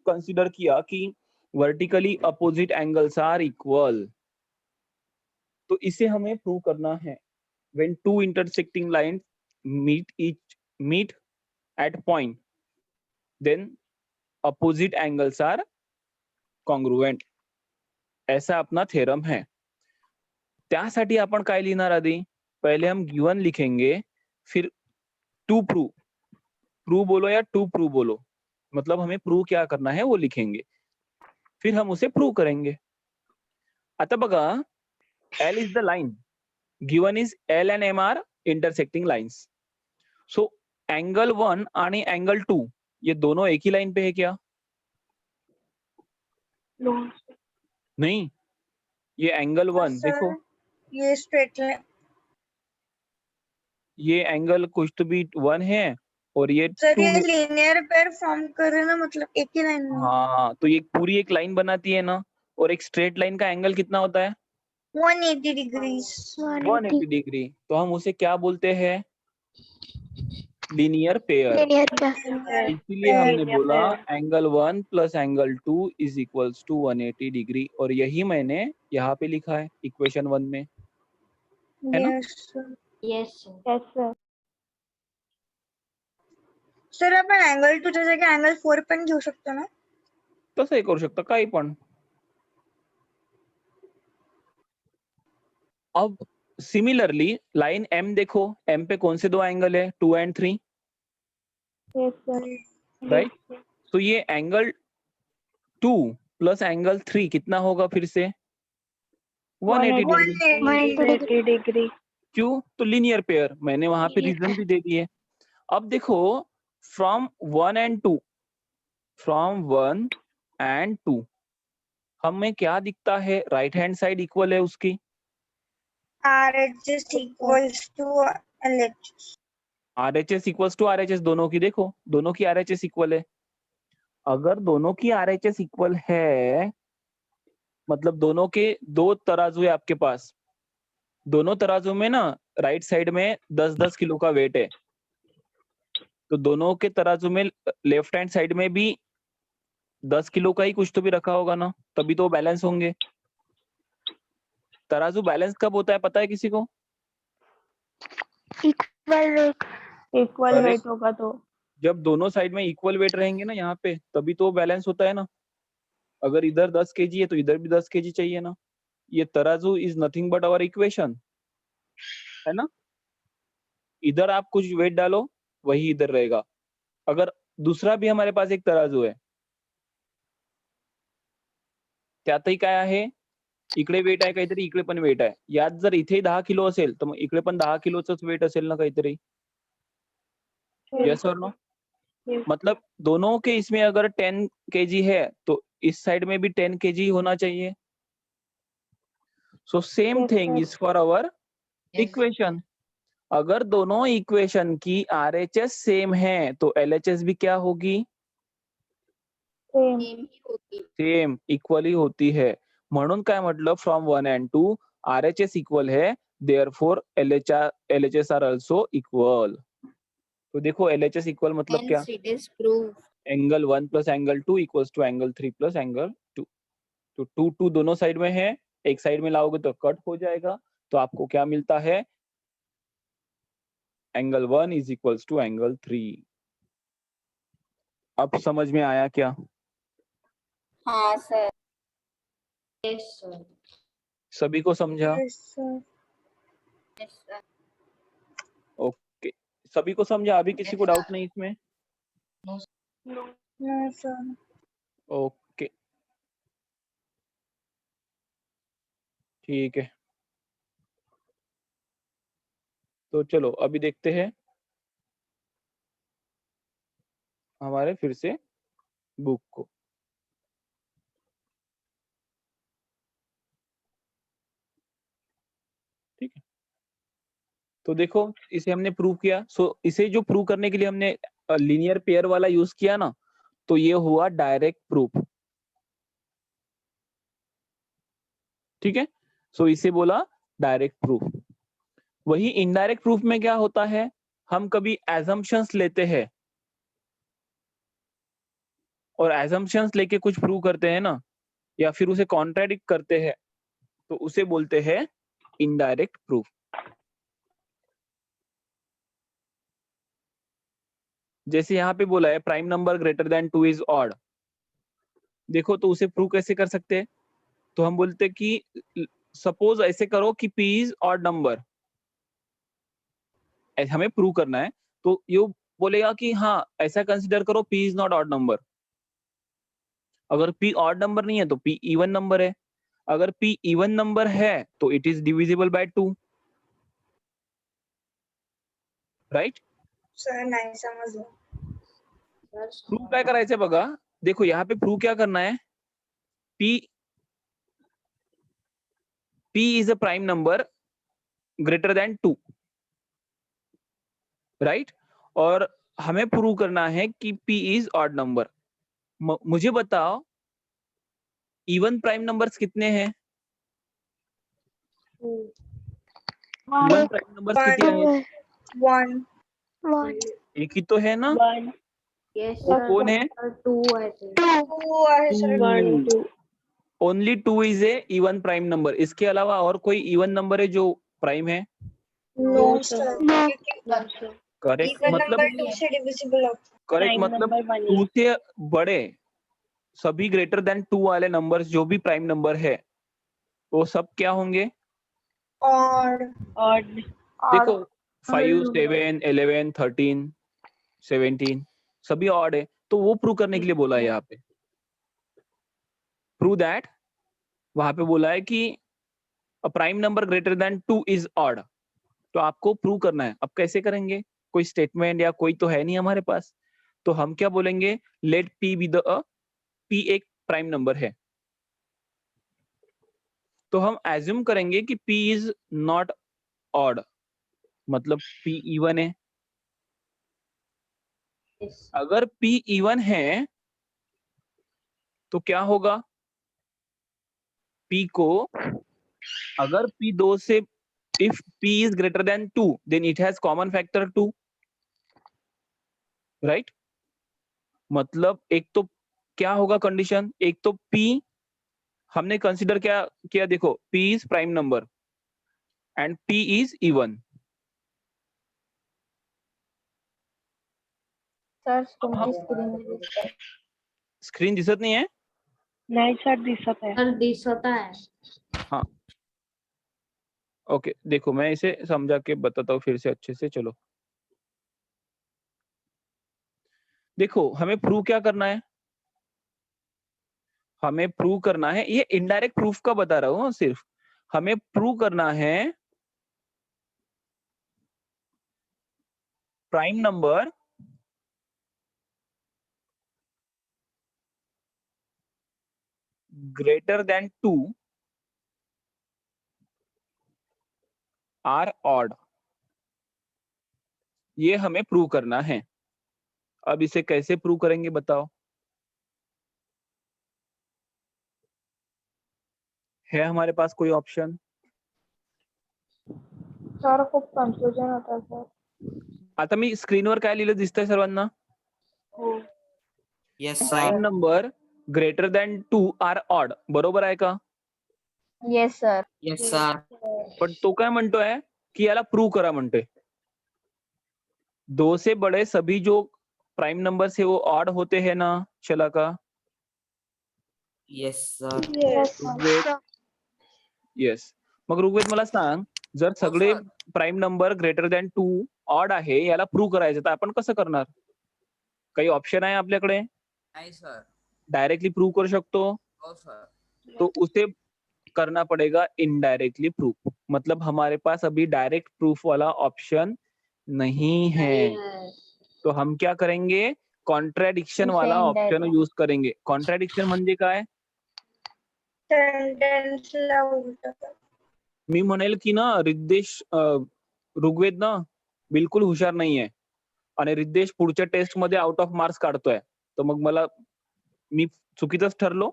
Speaker 1: कंसीडर किया कि vertically opposite angles are equal, तो इसे हमें प्रूव करना है। When two intersecting lines meet at point, then opposite angles are congruent, ऐसा अपना थ्योरम है। त्यासाठी आपण काय लिहिणार आधी? पहले हम गिवन लिखेंगे, फिर टू प्रूव बोलो या टू प्रूव बोलो, मतलब हमें प्रूव क्या करना है वो लिखेंगे, फिर हम उसे प्रूव करेंगे। आता बघा, L is the line, given is L and M are intersecting lines. So angle 1 आणि एंगल 2 ये दोनों एक ही लाइन पे है क्या? नहीं, ये एंगल 1 देखो,
Speaker 3: ये स्ट्रेट लाइन।
Speaker 1: ये एंगल कुछ तो भी 1 है और ये
Speaker 3: सर
Speaker 1: 2
Speaker 3: ये लीनियर पेयर फॉर्म कर रहे हैं ना, मतलब एक ही लाइन में।
Speaker 1: हाँ, तो ये पूरी एक लाइन बनाती है ना, और एक स्ट्रेट लाइन का एंगल कितना होता है?
Speaker 3: 180 डिग्रीज।
Speaker 1: 180 डिग्री। तो हम उसे क्या बोलते हैं? Linear pair. इसीलिए हमने बोला angle 1 plus angle 2 is equals to 180 degree, और यही मैंने यहाँ पे लिखा है इक्वेशन 1 में, है ना?
Speaker 3: Yes sir.
Speaker 4: Yes, sir.
Speaker 6: Yes sir.
Speaker 3: Sir आपण अँगल 2 च्या जागी अँगल 4 पण घेऊ शकतो ना?
Speaker 1: तसंही करू शकता काही पण। अब सिमिलरली लाइन M देखो, M पे कौन से दो एंगल है? 2 and 3,
Speaker 6: यस सर।
Speaker 1: राइट? तो ये एंगल 2 प्लस एंगल 3 कितना होगा फिर से? 180 डिग्री।
Speaker 6: 180 डिग्री।
Speaker 1: क्यों? तो लीनियर पेयर, मैंने वहां पे रीजन भी दे दिए। अब देखो फ्रॉम 1 and 2, फ्रॉम 1 and 2 हमें क्या दिखता है? राइट हैंड साइड इक्वल है उसकी,
Speaker 3: RHS equals to LHS।
Speaker 1: RHS equals to RHS, दोनों की देखो, दोनों की RHS इक्वल है। अगर दोनों की RHS इक्वल है, मतलब दोनों के दो तराजू है आपके पास, दोनों तराजू में ना राइट साइड में 10-10 किलो का वेट है, तो दोनों के तराजू में लेफ्ट हैंड साइड में भी 10 किलो का ही कुछ तो भी रखा होगा ना, तभी तो बैलेंस होंगे। तराजू बैलेंस कब होता है पता है किसी को?
Speaker 6: इक्वल
Speaker 1: अरे
Speaker 6: वेट होगा तो
Speaker 1: जब दोनों साइड में इक्वल वेट रहेंगे ना यहाँ पे, तभी तो बैलेंस होता है ना। अगर इधर 10 kg है तो इधर भी 10 kg चाहिए ना। ये तराजू is nothing but our equation, है ना। इधर आप कुछ वेट डालो, वही इधर रहेगा। अगर दूसरा भी हमारे पास एक तराजू आहे, त्यातही काय आहे, इकडे वेट आहे काहीतरी, इकडे पण वेट आहे। यात जर इथे 10 किलो असेल तर मग इकडे पण 10 किलोचंच वेट असेल ना काहीतरी। यस और नो?
Speaker 6: Yes.
Speaker 1: मतलब दोनों के इसमें अगर 10 kg है तो इस साइड में भी 10 kg होना चाहिए। So same
Speaker 6: Yes,
Speaker 1: thing
Speaker 6: sir.
Speaker 1: Is for our
Speaker 4: Yes.
Speaker 1: Equation. अगर दोनों इक्वेशन की RHS सेम है तो LHS भी क्या होगी?
Speaker 6: Same.
Speaker 4: Same ही होगी।
Speaker 1: सेम, इक्वली होती है। म्हणून काय म्हटलं, फ्रॉम 1 and 2 RHS इक्वल है, therefore LHS are also equal. तो देखो LHS इक्वल मतलब क्या?
Speaker 4: Hence it is proved.
Speaker 1: Angle 1 plus angle 2 equals to angle 3 plus angle 2। तो 2 2 दोनों साइड में है, एक साइड में लाओगे तो कट हो जाएगा। तो आपको क्या मिलता है? Angle 1 is equals to angle 3। अब समझ में आया क्या?
Speaker 4: हाँ सर। Yes sir.
Speaker 1: सभी को समझा?
Speaker 3: Yes, sir.
Speaker 4: Yes sir.
Speaker 1: Okay, सभी को समझा? अभी किसी को
Speaker 4: Yes,
Speaker 1: डाउट
Speaker 4: sir.
Speaker 1: नहीं इसमें?
Speaker 3: No, sir.
Speaker 1: ओके, ठीक है। तो चलो अभी देखते हैं हमारे फिर से बुक को। ठीक है, तो देखो इसे हमने प्रूव किया। सो इसे जो प्रूव करने के लिए हमने लीनियर पेयर वाला यूज किया ना, तो ये हुआ डायरेक्ट प्रूफ। ठीक है, सो इसे बोला डायरेक्ट प्रूफ। वही इनडायरेक्ट प्रूफ में क्या होता है, हम कभी एजम्पशंस लेते हैं और एजम्पशंस लेके कुछ प्रूव करते हैं ना, या फिर उसे कॉन्ट्राडिक्ट करते हैं, तो उसे बोलते हैं इनडायरेक्ट प्रूफ। जैसे यहाँ पे बोला है prime number greater than 2 is odd. देखो तो उसे प्रूव कैसे कर सकते हैं? तो हम बोलते कि सपोज ऐसे करो कि P इज ऑड नंबर, हमें प्रूव करना है। तो ये बोलेगा कि हाँ ऐसा कंसीडर करो P is not odd number. अगर P ऑड नंबर नहीं है तो P इवन नंबर है। अगर P इवन नंबर है तो it is divisible by 2, right?
Speaker 3: Sir, नाही समजलं.
Speaker 4: Sir,
Speaker 1: प्रूफ काय करायचंय बघा, देखो यहाँ पे प्रूव क्या करना है, P is a prime number greater than 2, right? और हमें प्रूव करना है कि P इज ऑड नंबर। मुझे बताओ इवन प्राइम नंबर्स कितने हैं? इवन प्राइम नंबर्स किती आहेत?
Speaker 3: 1.
Speaker 1: एक ही तो है ना?
Speaker 6: One.
Speaker 4: Yes
Speaker 1: वो
Speaker 4: sir.
Speaker 1: कौन है?
Speaker 4: Two I think.
Speaker 3: 2 आहे sir.
Speaker 6: 1, 2.
Speaker 1: Only 2 is a even prime number. इसके अलावा और कोई इवन नंबर है जो प्राइम है?
Speaker 3: No,
Speaker 6: No,
Speaker 3: sir.
Speaker 6: sir.
Speaker 3: क्योंकि
Speaker 6: No, sir.
Speaker 1: करेक्ट,
Speaker 3: even
Speaker 1: मतलब
Speaker 3: number 2 से divisible होता है.
Speaker 1: करेक्ट,
Speaker 6: Prime
Speaker 1: मतलब
Speaker 6: number 1
Speaker 1: 2
Speaker 6: ही
Speaker 1: से बड़े सभी ग्रेटर देन 2 वाले नंबर्स जो भी प्राइम नंबर है वो सब क्या होंगे?
Speaker 3: Odd.
Speaker 6: odd.
Speaker 1: देखो 5 7 11 13 17 सभी ऑड है, तो वो प्रूव करने के लिए बोला है यहाँ पे। प्रूव दैट, वहां पे बोला है कि a prime number greater than 2 is odd. तो आपको प्रूव करना है। अब कैसे करेंगे? कोई स्टेटमेंट या कोई तो है नहीं हमारे पास, तो हम क्या बोलेंगे, let P be the P एक प्राइम नंबर है। तो हम एज्यूम करेंगे कि P इज नॉट ऑड, मतलब P इवन है।
Speaker 4: Yes.
Speaker 1: अगर P इवन है तो क्या होगा, P को अगर P 2 से, if P is greater than 2 then it has common factor 2, right? मतलब एक तो क्या होगा कंडीशन, एक तो P हमने कंसीडर क्या किया, देखो P is prime number and P is even,
Speaker 2: sir तुमची स्क्रीन
Speaker 1: स्क्रीन दिसत नाही आहे?
Speaker 6: नाही सर दिसत आहे.
Speaker 4: सर दिसत आहे.
Speaker 1: हाँ ओके, देखो मैं इसे समझा के बताता हूँ फिर से अच्छे से। चलो देखो, हमें प्रूव क्या करना है? हमें प्रूव करना है, ये इनडायरेक्ट प्रूफ का बता रहा हूँ सिर्फ। हमें प्रूव करना है prime number greater than 2 are odd. ये हमें प्रूव करना है। अब इसे कैसे प्रूव करेंगे बताओ? है हमारे पास कोई ऑप्शन?
Speaker 6: सर खूप कन्फ्युजन होतं सर.
Speaker 1: आता मी स्क्रीनवर काय लिहिलं दिसतंय सर्वांना?
Speaker 6: हो.
Speaker 7: Yes
Speaker 1: prime
Speaker 7: sir.
Speaker 1: Number greater than 2 are odd, बरोबर आहे का?
Speaker 2: Yes sir.
Speaker 7: Yes sir.
Speaker 1: पण तो काय म्हणतोय की याला प्रूव करा म्हणतोय। 2 से बड़े सभी जो प्राइम नंबर से वो ऑड होते हैं ना चला का?
Speaker 7: Yes sir.
Speaker 1: ऋग्वेद, येस। मग ऋग्वेद मला सांग, जर सगळे
Speaker 7: sir.
Speaker 1: Prime number greater than 2 odd आहे, याला प्रूव करायचं तर आपण कसं करणार? काही ऑप्शन आहे आपल्याकडे?
Speaker 7: नाही सर.
Speaker 1: डायरेक्टली प्रूव करू शकतो?
Speaker 7: हो सर.
Speaker 1: तो उसे करना पड़ेगा इनडायरेक्टली प्रूफ। मतलब हमारे पास अभी डायरेक्ट प्रूफ वाला ऑप्शन नहीं है। तो हम क्या करेंगे? कॉन्ट्रडिक्शन
Speaker 2: उसे
Speaker 1: वाला ऑप्शन
Speaker 2: indirect.
Speaker 1: यूज करेंगे। कॉन्ट्रडिक्शन म्हणजे काय?
Speaker 3: सेंटेन्सला उलट कर.
Speaker 1: मी म्हणेल की ना ऋग्वेद ना बिलकुल हुशार नाहीये आणि रिद्देश पुढच्या टेस्ट मध्ये आउट ऑफ मार्क्स काढतोय, तर मग मी चुकीचंच ठरलो?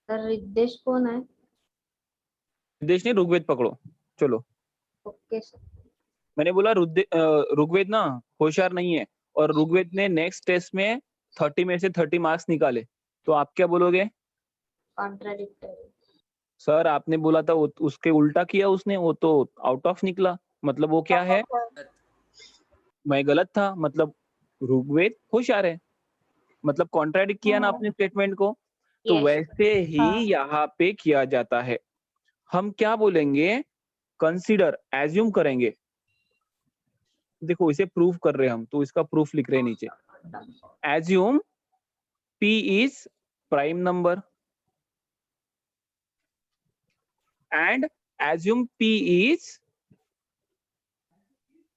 Speaker 4: तर रिद्देश कोण आहे?
Speaker 1: रिद्देश ने ऋग्वेद पकड़ो, चलो।
Speaker 4: Okay sir.
Speaker 1: मैंने बोला ऋग्वेद ना होशियार नहीं है और ऋग्वेद ने नेक्स्ट टेस्ट में 30 में से 30 मार्क्स निकाले, तो आप क्या बोलोगे?
Speaker 4: कॉन्ट्राडिक्टरी.
Speaker 1: सर आपने बोला था उसके उल्टा किया उसने, वो तो आउट ऑफ निकला, मतलब वो क्या है? मैं गलत था, मतलब ऋग्वेद होशियार है, मतलब कॉन्ट्राडिक्ट किया ना अपने स्टेटमेंट को। तो
Speaker 4: Yes.
Speaker 1: वैसे ही यहाँ पे किया जाता है। हम क्या बोलेंगे? कंसीडर, एज्यूम करेंगे। देखो इसे प्रूफ कर रहे हैं हम, तो इसका प्रूफ लिख रहे हैं नीचे। Assume P is prime number and assume P is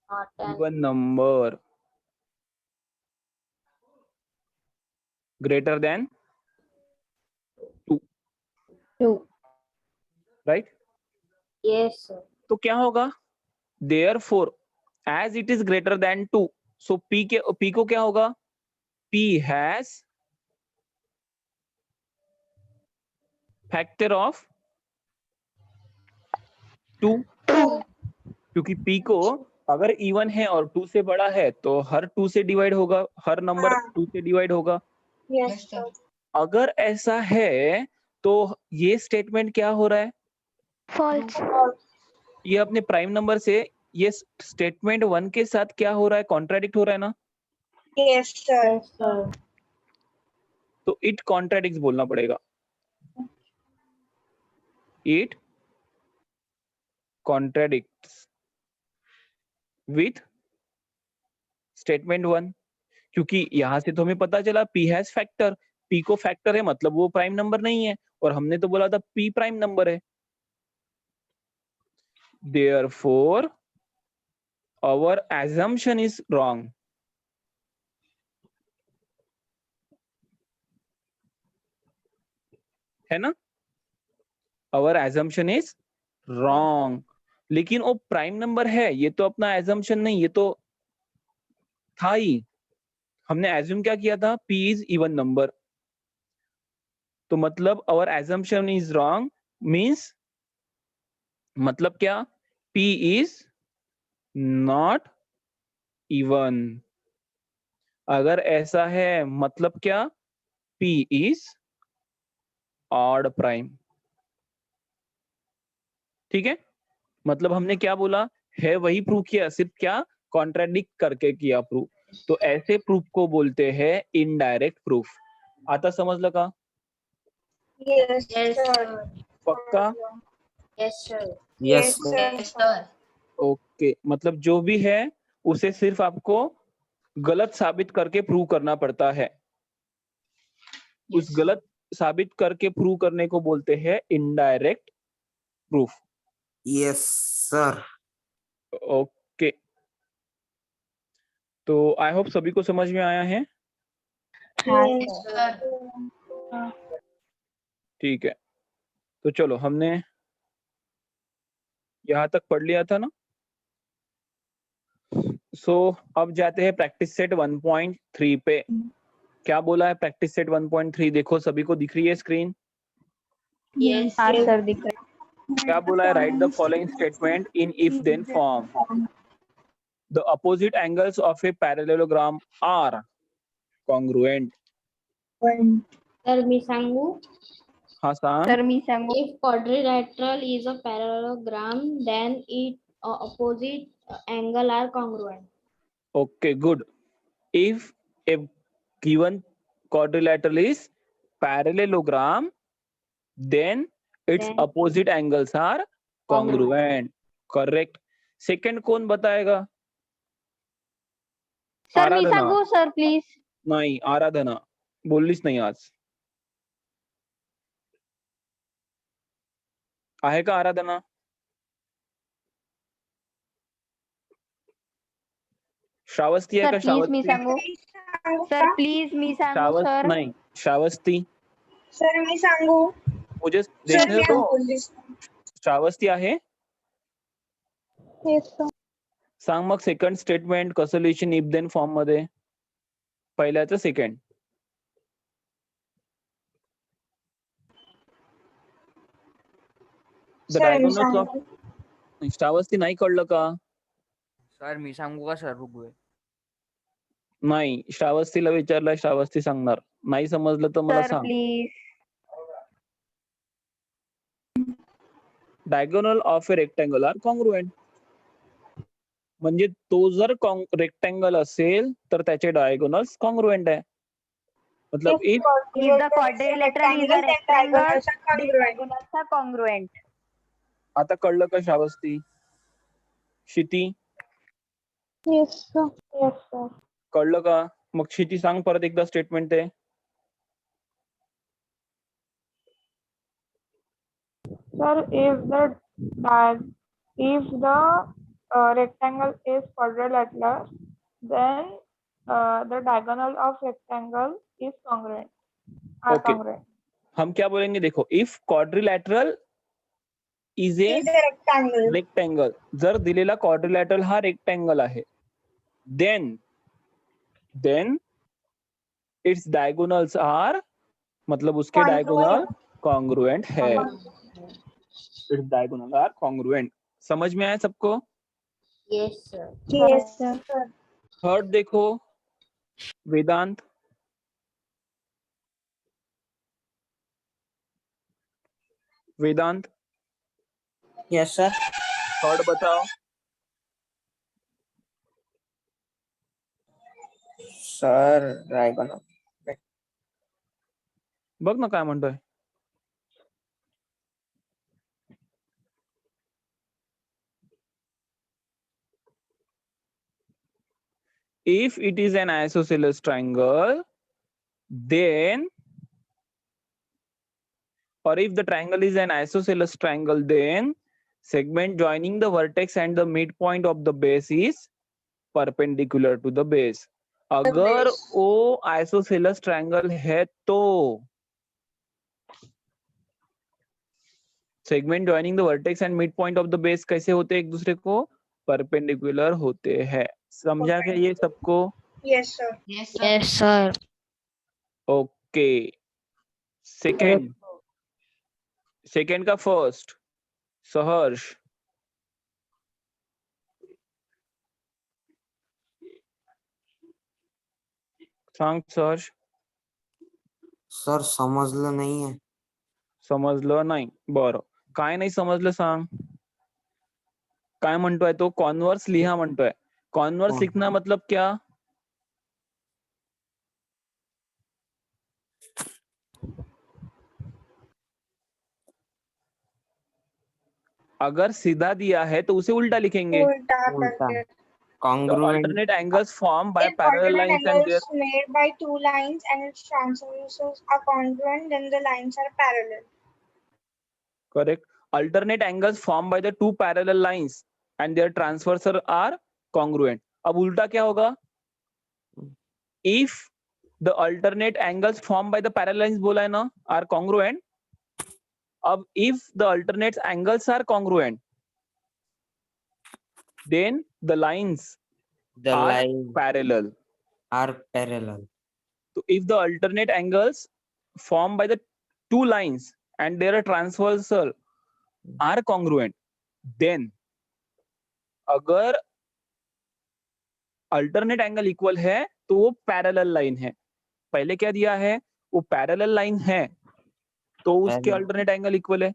Speaker 4: Not an
Speaker 1: even number greater than 2,
Speaker 2: 2.
Speaker 1: right?
Speaker 4: yes sir.
Speaker 1: तो क्या होगा? Therefore, as it is greater than 2, so P को क्या होगा? P has factor of 2, क्योंकि P को अगर even है और 2 से बड़ा है तो हर 2 से डिवाइड होगा, हर नंबर
Speaker 3: हाँ।
Speaker 1: 2 से डिवाइड होगा।
Speaker 3: Yes sir.
Speaker 1: अगर ऐसा है तो ये स्टेटमेंट क्या हो रहा है?
Speaker 5: false,
Speaker 1: ये अपने प्राइम नंबर से ये स्टेटमेंट 1 के साथ क्या हो रहा है? कॉन्ट्राडिक्ट हो रहा है ना?
Speaker 3: Yes sir.
Speaker 4: Yes sir.
Speaker 1: तो इट कॉन्ट्राडिक्ट बोलना पड़ेगा। इट कॉन्ट्राडिक्ट्स विथ स्टेटमेंट 1, क्योंकि यहां से तो हमें पता चला P हैज फैक्टर, P को फैक्टर है मतलब वो प्राइम नंबर नहीं है, और हमने तो बोला था P प्राइम नंबर है। Therefore, our assumption is wrong. है ना? Our assumption is wrong. लेकिन वो प्राइम नंबर है, ये तो अपना assumption नहीं, ये तो था ही। हमने assume क्या किया था? P is even number. तो मतलब our assumption is wrong means मतलब क्या? P is not even. अगर ऐसा है मतलब क्या? P is odd prime. ठीक है? मतलब हमने क्या बोला है वही प्रूव किया, सिर्फ क्या? कॉन्ट्राडिक्ट करके किया प्रूव। तो ऐसे प्रूफ को बोलते हैं इनडायरेक्ट प्रूफ. आता समजलं का?
Speaker 3: Yes,
Speaker 4: Yes,
Speaker 3: sir.
Speaker 4: sir.
Speaker 1: पक्का?
Speaker 4: Yes, sir.
Speaker 7: Yes,
Speaker 3: Yes,
Speaker 7: sir.
Speaker 3: sir.
Speaker 1: Okay, मतलब जो भी है उसे सिर्फ आपको गलत साबित करके प्रूव करना पड़ता है. उस गलत साबित करके प्रूव करने को बोलते हैं indirect proof.
Speaker 7: Yes, sir.
Speaker 1: Okay, तो आई होप सभी को समझ में आया है.
Speaker 2: हाँ
Speaker 3: Yes,
Speaker 2: सर.
Speaker 3: sir.
Speaker 1: ठीक है, तो चलो हमने यहाँ तक पढ़ लिया था ना. सो अब जाते हैं प्रैक्टिस सेट 1.3 पे. क्या बोला है प्रैक्टिस सेट 1.3? देखो सभी को दिख रही है स्क्रीन.
Speaker 4: Yes.
Speaker 2: हाँ सर दिख रहा है.
Speaker 1: क्या बोला है? Write the following statement in if then form. The opposite angles of a parallelogram are congruent.
Speaker 4: Sir, मी सांगू.
Speaker 1: हाँ सांग.
Speaker 2: सर मी सांगू.
Speaker 4: If quadrilateral is a parallelogram, then its opposite angle are congruent.
Speaker 1: Okay, good. If a given quadrilateral is parallelogram, then its
Speaker 4: Then
Speaker 1: opposite angles are congruent. Correct. Second कौन बताएगा?
Speaker 2: Sir मी
Speaker 1: आराधना.
Speaker 2: सांगू sir please.
Speaker 1: नाही, आराधना बोललीच नाही आज. आहे का आराधना? श्रावस्ती आहे
Speaker 2: sir
Speaker 1: का?
Speaker 2: प्लीज मी
Speaker 1: श्रावस्ती?
Speaker 2: सांगू. सर प्लीज मी सांगू
Speaker 1: श्रावस्त
Speaker 2: सर.
Speaker 1: नाही, श्रावस्ती.
Speaker 3: सर मी सांगू.
Speaker 1: मुझे
Speaker 3: सर
Speaker 1: देखने
Speaker 3: मी
Speaker 1: दो.
Speaker 3: बोललीस.
Speaker 1: श्रावस्ती आहे.
Speaker 6: Yes, sir.
Speaker 1: सांग मग सेकंड स्टेटमेंट कसं लिहिशील इफ देन फॉर्म मध्ये. पहिल्याचं सेकंड. द
Speaker 3: सर मी
Speaker 1: डायगोनल्स
Speaker 3: सांगू.
Speaker 1: ऑफ. श्रावस्ती नाही कळलं का?
Speaker 7: सर मी सांगू का सर ऋग्वेद?
Speaker 1: नाही, श्रावस्तीला विचारलं, श्रावस्ती सांगणार. नाही समजलं तर मला
Speaker 2: सर
Speaker 1: सांग.
Speaker 2: Please.
Speaker 1: Diagonal of a rectangle are congruent. म्हणजे तो जर रेक्टँगल असेल तर त्याचे डायगोनल्स कॉन्ग्रुएंट आहे. मतलब if
Speaker 2: If the quadrilateral is a rectangle,
Speaker 3: diagonals are
Speaker 2: the
Speaker 3: congruent.
Speaker 2: diagonals are congruent.
Speaker 1: आता कळलं का Shravasti? Kshiti
Speaker 6: Yes, sir. Yes, sir.
Speaker 1: कळलं का? मग क्षिती सांग परत एकदा स्टेटमेंट ते.
Speaker 6: Sir, if the rectangle is quadrilateral, then the diagonal of rectangle is congruent. Are
Speaker 1: Okay.
Speaker 6: congruent.
Speaker 1: हम क्या बोलेंगे? देखो, if quadrilateral is a
Speaker 3: Is a rectangle.
Speaker 1: Rectangle. जर दिलेला क्वाड्रिलॅटरल हा रेक्टँगल आहे, देन इट्स डायगोनल्स आर, मतलब उसके डायगोनल कॉन्ग्रुएंट है. Its diagonal are congruent. समझ में आया सबको?
Speaker 4: Yes, sir.
Speaker 3: Yes, sir.
Speaker 1: Third देखो, Vedant. Vedant
Speaker 7: Yes, sir.
Speaker 1: Third बताओ.
Speaker 7: Sir diagonal.
Speaker 1: बघ ना काय म्हणतोय. If it is an isosceles triangle, then, or if the triangle is an isosceles triangle, then segment joining the vertex and the midpoint of the base is perpendicular to the base. अगर वो isosceles triangle है तो segment joining the vertex and midpoint of the base कैसे होते हैं एक दूसरे को? परपेंडिकुलर होते हैं. समझा क्या ये सबको?
Speaker 3: Yes, sir.
Speaker 4: Yes, sir.
Speaker 1: Okay. Second का फर्स्ट. सहर्ष. सांग सहर्ष.
Speaker 7: सर समजलं नाहीये.
Speaker 1: समजलं नाही. बरं, काय नाही समजलं सांग. काय म्हणतोय तो? कॉन्व्हर्स लिहा म्हणतोय. कॉन्व्हर्स लिखना मतलब क्या? अगर सीधा दिया है तो उसे उल्टा लिखेंगे.
Speaker 3: उल्टा
Speaker 7: उल्टा.
Speaker 3: करके.
Speaker 1: The
Speaker 7: Congruent.
Speaker 1: alternate angles formed by
Speaker 3: If
Speaker 1: parallel
Speaker 3: alternate
Speaker 1: lines and their
Speaker 3: angles made by two lines and its transversals are congruent, then the lines are parallel.
Speaker 1: correct. Alternate angles formed by the two parallel lines and their transversal are congruent. अब उल्टा क्या होगा? If the alternate angles formed by the parallel lines बोला है ना are congruent. अब if the alternate angles are congruent, then the lines
Speaker 7: The
Speaker 1: are
Speaker 7: lines
Speaker 1: parallel.
Speaker 7: are parallel.
Speaker 1: So if the alternate angles formed by the two lines and their transversal are congruent, then अगर alternate angle equal है तो वो parallel line है. पहले क्या दिया है? वो parallel line है तो उसके
Speaker 7: Parallel.
Speaker 1: alternate angle equal है.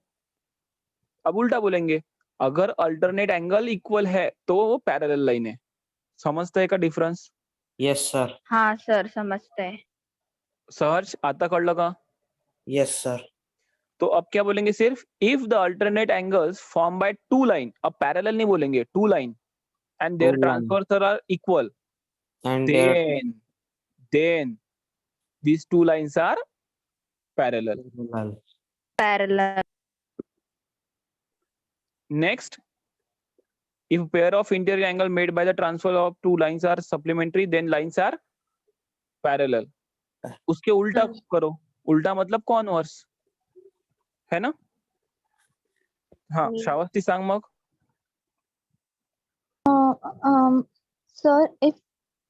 Speaker 1: अब उल्टा बोलेंगे, अगर alternate angle equal है तो वो parallel line है. समझते हैं का डिफरेंस?
Speaker 7: Yes, sir.
Speaker 2: हाँ सर समझते हैं.
Speaker 1: सहर्ष आता कळलं का?
Speaker 7: Yes, sir.
Speaker 1: तो अब क्या बोलेंगे? सिर्फ if the alternate angles form by two line, अब पैरेलल नहीं बोलेंगे, two line and their
Speaker 7: Two line.
Speaker 1: Transversal are equal,
Speaker 7: And their
Speaker 1: then these two lines are parallel.
Speaker 7: parallel.
Speaker 2: Parallel.
Speaker 1: Next, if pair of interior angle made by the transfer of two lines are supplementary, then lines are parallel. उसके उल्टा करो. उल्टा मतलब converse है ना? हाँ श्रावस्ती सांग मग.
Speaker 6: Sir, if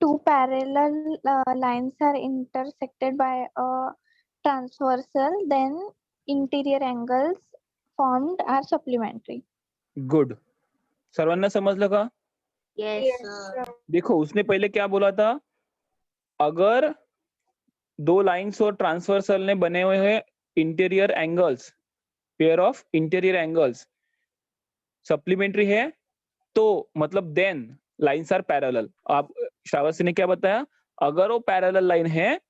Speaker 6: two parallel lines are intersected by a transversal, then interior angles formed are supplementary.
Speaker 1: Good. सर्वांना समजलं का?
Speaker 4: Yes,
Speaker 3: Yes,
Speaker 4: sir.
Speaker 3: sir.
Speaker 1: देखो उसने पहले क्या बोला था? अगर दो लाइंस और ट्रांसवर्सल ने बने हुए हैं interior angles, pair of interior angles supplementary है तो मतलब देन लाइंस आर पैरेलल. आप श्रावस्ती ने क्या बताया? अगर वो पैरेलल लाइन है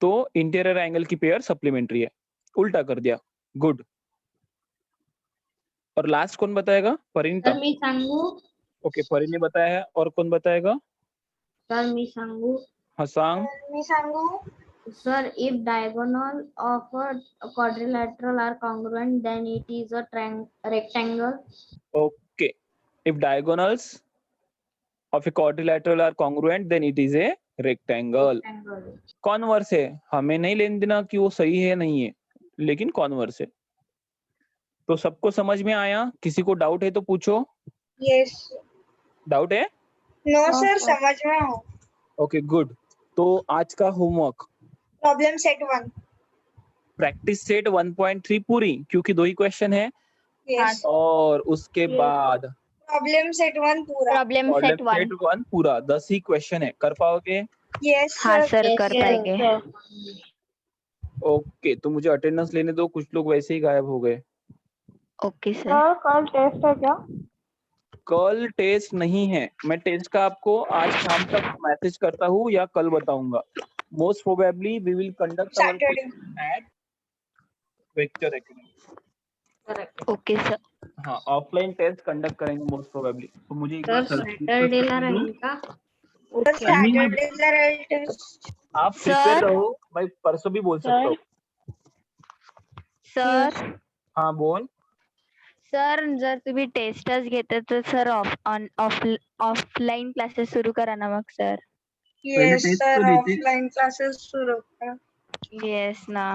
Speaker 1: तो इंटीरियर एंगल की पेयर सप्लीमेंट्री है. उल्टा कर दिया. गुड. और लास्ट कौन बताएगा? परिणीता.
Speaker 4: सर मी सांगू.
Speaker 1: ओके परी ने बताया है. और कौन बताएगा?
Speaker 4: सर मी सांगू.
Speaker 1: हाँ सांग.
Speaker 3: मी सांगू.
Speaker 4: Sir, if diagonal of a quadrilateral are congruent, then it is a rectangle.
Speaker 1: Okay. If diagonals of a quadrilateral are congruent, then it is a rectangle. Converse है, हमें नहीं लेने देना कि वो सही है नहीं है, लेकिन कॉन्वर्स है. तो सबको समझ में आया? किसी को डाउट है तो पूछो.
Speaker 3: Yes.
Speaker 1: डाउट है?
Speaker 3: No, sir. समझ में हो.
Speaker 1: Okay good. तो आज का homework
Speaker 3: Problem set 1.
Speaker 1: Practice set 1.3 पूरी, क्योंकि दो ही क्वेश्चन है.
Speaker 3: Yes.
Speaker 1: और उसके बाद
Speaker 3: Problem set 1 पूरा.
Speaker 2: Problem set one.
Speaker 1: सेट 1 पूरा 10 ही क्वेश्चन है. कर पाओगे?
Speaker 3: Yes,
Speaker 2: हाँ
Speaker 3: sir.
Speaker 2: सर कर पाएंगे.
Speaker 1: ओके. तो मुझे अटेंडेंस लेने दो. कुछ लोग वैसे ही गायब हो गए.
Speaker 2: Okay sir.
Speaker 6: सर कल टेस्ट है क्या?
Speaker 1: कल टेस्ट नहीं है. मैं टेस्ट का आपको आज शाम तक मैसेज करता हूँ या कल बताऊंगा. Most probably we will conduct
Speaker 3: Saturday.
Speaker 1: At Vector Academy.
Speaker 4: Correct.
Speaker 2: Okay sir.
Speaker 1: हाँ ऑफलाइन टेस्ट कंडक्ट करेंगे मोस्ट प्रोबेबली. तो मुझे एक
Speaker 4: सर
Speaker 1: बार
Speaker 4: सॅटरडे ला राहील का?
Speaker 3: Sir, Saturday ला राहील test.
Speaker 1: आप प्रिपेयर
Speaker 2: सर.
Speaker 1: रहो. मैं परसों भी बोल सकता हूँ.
Speaker 2: सर
Speaker 1: हाँ बोल.
Speaker 2: सर जर तुम्ही टेस्टच घेते तर सर ऑफलाईन क्लासेस सुरू करा ना मग सर.
Speaker 3: Yes,
Speaker 1: test
Speaker 3: sir.
Speaker 1: तो देते.
Speaker 3: Offline classes सुरू करा.
Speaker 2: येस ना.